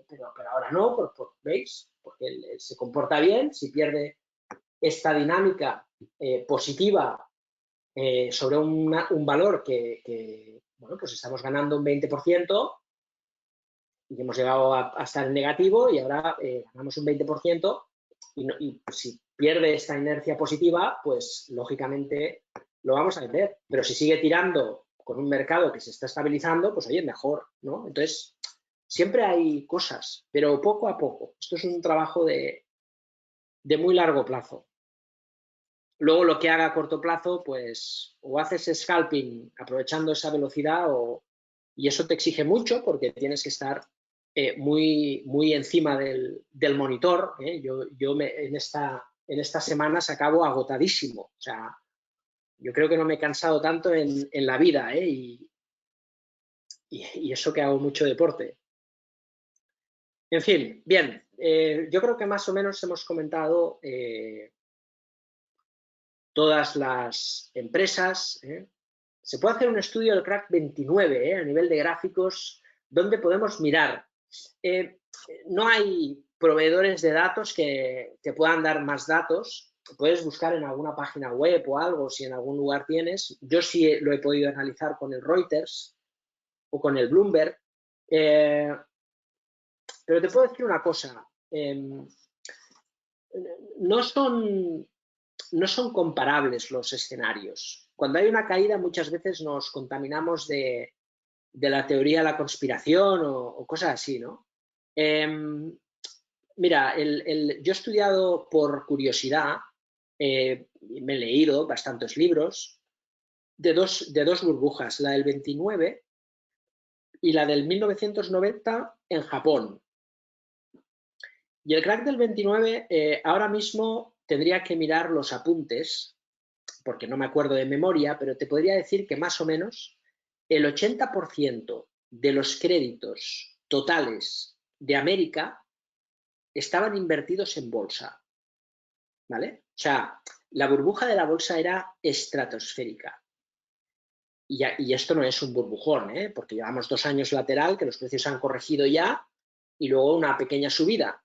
Pero ahora no, ¿veis? Porque él se comporta bien, si pierde esta dinámica positiva sobre un valor que, bueno, pues estamos ganando un 20% y hemos llegado a estar en negativo y ahora ganamos un 20% y pues, si pierde esta inercia positiva, pues lógicamente lo vamos a vender. Pero si sigue tirando con un mercado que se está estabilizando, pues oye, mejor, ¿no? Entonces, siempre hay cosas, pero poco a poco. Esto es un trabajo de muy largo plazo. Luego lo que haga a corto plazo, pues o haces scalping aprovechando esa velocidad y eso te exige mucho porque tienes que estar muy encima del monitor. Yo en estas semanas acabo agotadísimo. O sea, yo creo que no me he cansado tanto en la vida y eso que hago mucho deporte. En fin, bien, yo creo que más o menos hemos comentado todas las empresas. Se puede hacer un estudio del crack 29 a nivel de gráficos donde podemos mirar. No hay proveedores de datos que te puedan dar más datos. Puedes buscar en alguna página web o algo si en algún lugar tienes. Yo sí lo he podido analizar con el Reuters o con el Bloomberg. Pero te puedo decir una cosa. No son comparables los escenarios. Cuando hay una caída muchas veces nos contaminamos de la teoría de la conspiración o cosas así, ¿no? Mira, yo he estudiado por curiosidad, me he leído bastantes libros de dos burbujas, la del 29 y la del 1990 en Japón. Y el crack del 29, ahora mismo tendría que mirar los apuntes, porque no me acuerdo de memoria, pero te podría decir que más o menos el 80% de los créditos totales de América estaban invertidos en bolsa, ¿vale? O sea, la burbuja de la bolsa era estratosférica. Y esto no es un burbujón, porque llevamos 2 años lateral, que los precios han corregido ya, y luego una pequeña subida.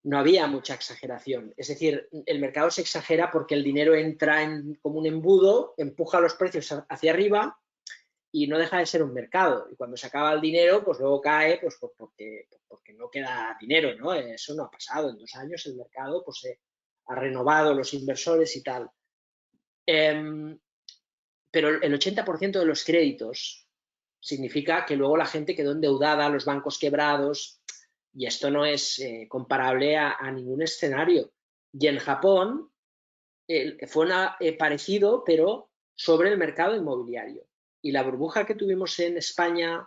No había mucha exageración. Es decir, el mercado se exagera porque el dinero entra como un embudo, empuja los precios hacia arriba y no deja de ser un mercado. Y cuando se acaba el dinero, pues luego cae pues porque no queda dinero, ¿no? Eso no ha pasado. En 2 años el mercado pues, ha renovado los inversores y tal. Pero el 80% de los créditos significa que luego la gente quedó endeudada, los bancos quebrados, y esto no es comparable a ningún escenario. Y en Japón fue parecido, pero sobre el mercado inmobiliario. Y la burbuja que tuvimos en España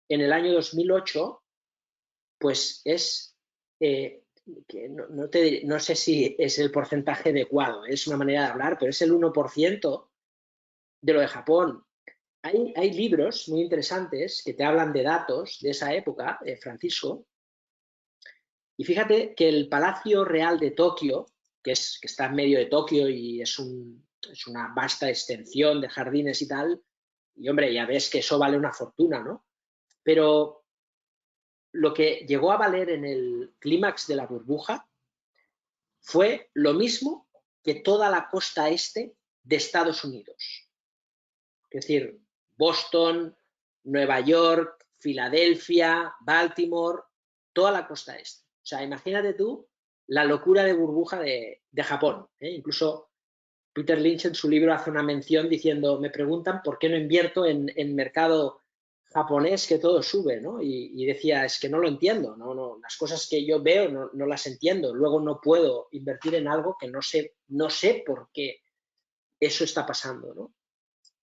en el año 2008, pues es, que no sé si es el porcentaje adecuado, es una manera de hablar, pero es el 1% de lo de Japón. Hay libros muy interesantes que te hablan de datos de esa época, Francisco, y fíjate que el Palacio Real de Tokio, que está en medio de Tokio y es una vasta extensión de jardines y tal, y hombre, ya ves que eso vale una fortuna, ¿no? Pero lo que llegó a valer en el clímax de la burbuja fue lo mismo que toda la costa este de Estados Unidos. Es decir, Boston, Nueva York, Filadelfia, Baltimore, toda la costa este. O sea, imagínate tú la locura de burbuja de Japón. Incluso Peter Lynch en su libro hace una mención diciendo, me preguntan por qué no invierto en mercado japonés que todo sube, ¿no? Y decía, es que no lo entiendo, no, las cosas que yo veo no las entiendo, luego no puedo invertir en algo que no sé por qué eso está pasando, ¿no?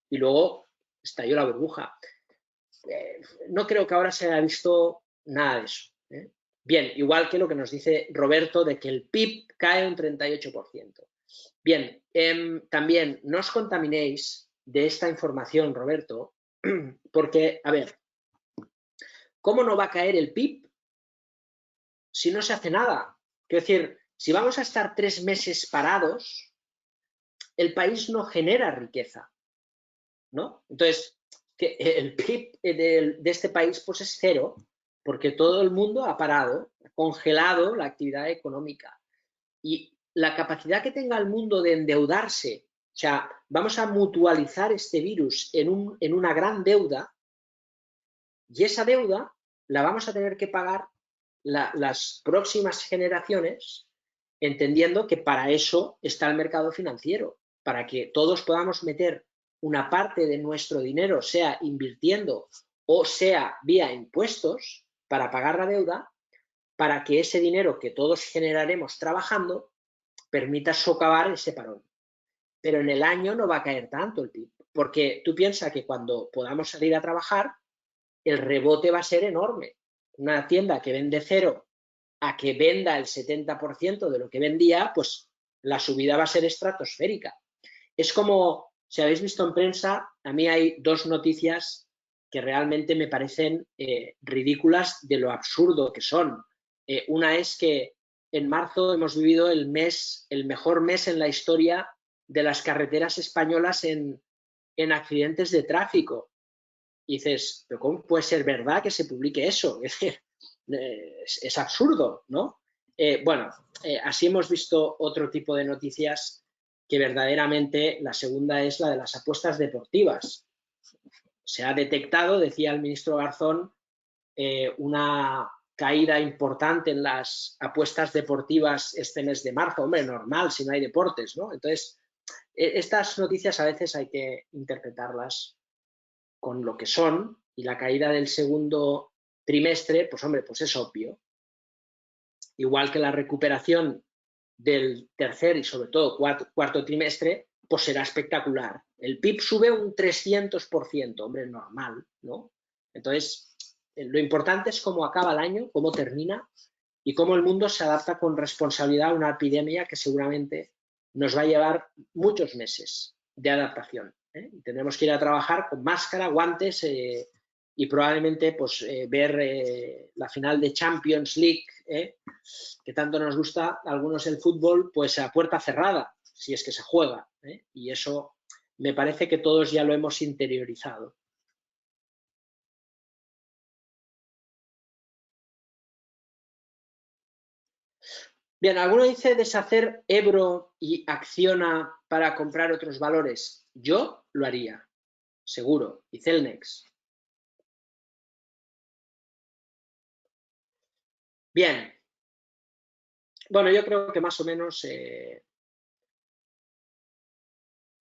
Y luego estalló la burbuja. No creo que ahora se haya visto nada de eso. Bien, igual que lo que nos dice Roberto de que el PIB cae un 38%. Bien, también no os contaminéis de esta información, Roberto, porque, a ver, ¿cómo no va a caer el PIB si no se hace nada? Quiero decir, si vamos a estar 3 meses parados, el país no genera riqueza, ¿no? Entonces, que el PIB de este país pues es cero, porque todo el mundo ha parado, ha congelado la actividad económica. Y la capacidad que tenga el mundo de endeudarse, o sea, vamos a mutualizar este virus en una gran deuda, y esa deuda la vamos a tener que pagar las próximas generaciones, entendiendo que para eso está el mercado financiero, para que todos podamos meter una parte de nuestro dinero, sea invirtiendo o sea vía impuestos, para pagar la deuda, para que ese dinero que todos generaremos trabajando permita socavar ese parón. Pero en el año no va a caer tanto el PIB, porque tú piensas que cuando podamos salir a trabajar, el rebote va a ser enorme. Una tienda que vende cero a que venda el 70% de lo que vendía, pues la subida va a ser estratosférica. Es como, si habéis visto en prensa, a mí hay 2 noticias que realmente me parecen ridículas de lo absurdo que son. Una es que en marzo hemos vivido el mejor mes en la historia de las carreteras españolas en accidentes de tráfico. Y dices, ¿pero cómo puede ser verdad que se publique eso? Es decir, es absurdo, ¿no? Bueno, así hemos visto otro tipo de noticias que verdaderamente, la segunda es la de las apuestas deportivas. Se ha detectado, decía el ministro Garzón, una caída importante en las apuestas deportivas este mes de marzo. Hombre, normal si no hay deportes, ¿no? Entonces, estas noticias a veces hay que interpretarlas con lo que son, y la caída del segundo trimestre, pues hombre, pues es obvio. Igual que la recuperación del tercer y sobre todo cuarto trimestre, pues será espectacular. El PIB sube un 300%, hombre, normal, ¿no? Entonces, lo importante es cómo acaba el año, cómo termina y cómo el mundo se adapta con responsabilidad a una epidemia que seguramente nos va a llevar muchos meses de adaptación. Tendremos que ir a trabajar con máscara, guantes y probablemente pues, ver la final de Champions League, que tanto nos gusta a algunos el fútbol, pues a puerta cerrada, si es que se juega. Y eso me parece que todos ya lo hemos interiorizado. Bien, alguno dice deshacer Ebro y Acciona para comprar otros valores. Yo lo haría. seguro. Y Celnex. Bien. Bueno, yo creo que más o menos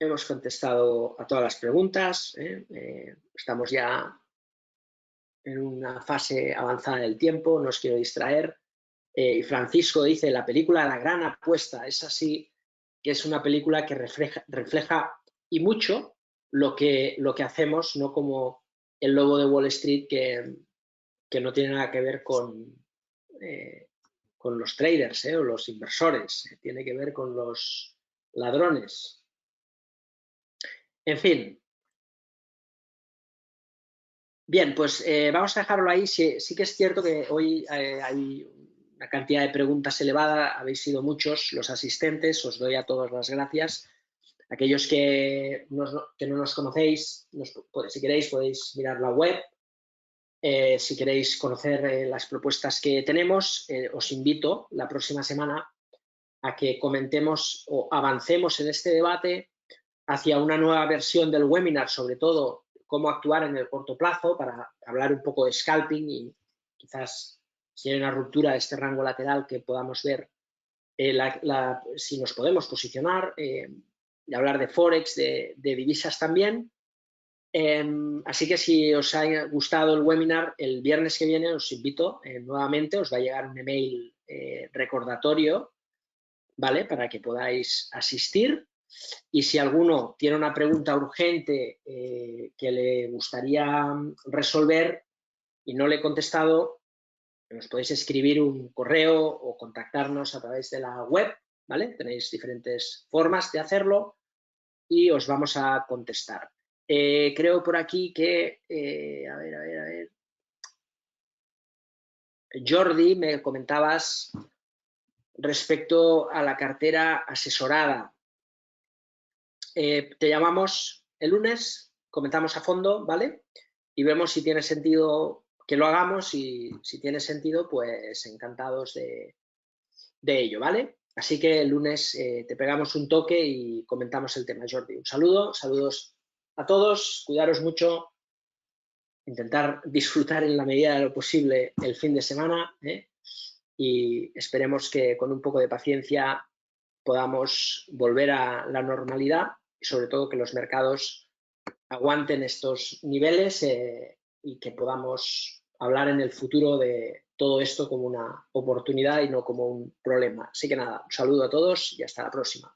hemos contestado a todas las preguntas. Estamos ya en una fase avanzada del tiempo, no os quiero distraer. Y Francisco dice, la película La Gran Apuesta, es así, que es una película que refleja y mucho lo que hacemos, no como El Lobo de Wall Street, que no tiene nada que ver con los traders o los inversores, tiene que ver con los ladrones. En fin. Bien, pues vamos a dejarlo ahí. Sí que es cierto que hoy hay una cantidad de preguntas elevada, habéis sido muchos los asistentes, os doy a todos las gracias. Aquellos que no nos conocéis, si queréis podéis mirar la web. Si queréis conocer las propuestas que tenemos, os invito la próxima semana a que comentemos o avancemos en este debate hacia una nueva versión del webinar, sobre todo cómo actuar en el corto plazo, para hablar un poco de scalping y quizás si hay una ruptura de este rango lateral que podamos ver si nos podemos posicionar, y hablar de Forex, de divisas también. Así que si os ha gustado el webinar, el viernes que viene os invito nuevamente, os va a llegar un email recordatorio, ¿vale? Para que podáis asistir. Y si alguno tiene una pregunta urgente que le gustaría resolver y no le he contestado, nos podéis escribir un correo o contactarnos a través de la web, ¿vale? Tenéis diferentes formas de hacerlo y os vamos a contestar. Creo por aquí que, a ver. Jordi, me comentabas respecto a la cartera asesorada. Te llamamos el lunes, comentamos a fondo, ¿vale? Y vemos si tiene sentido que lo hagamos y si tiene sentido, pues encantados de ello, ¿vale? Así que el lunes te pegamos un toque y comentamos el tema, Jordi. Un saludo, saludos a todos, cuidaros mucho, intentar disfrutar en la medida de lo posible el fin de semana, y esperemos que con un poco de paciencia podamos volver a la normalidad y sobre todo que los mercados aguanten estos niveles y que podamos hablar en el futuro de todo esto como una oportunidad y no como un problema. Así que nada, un saludo a todos y hasta la próxima.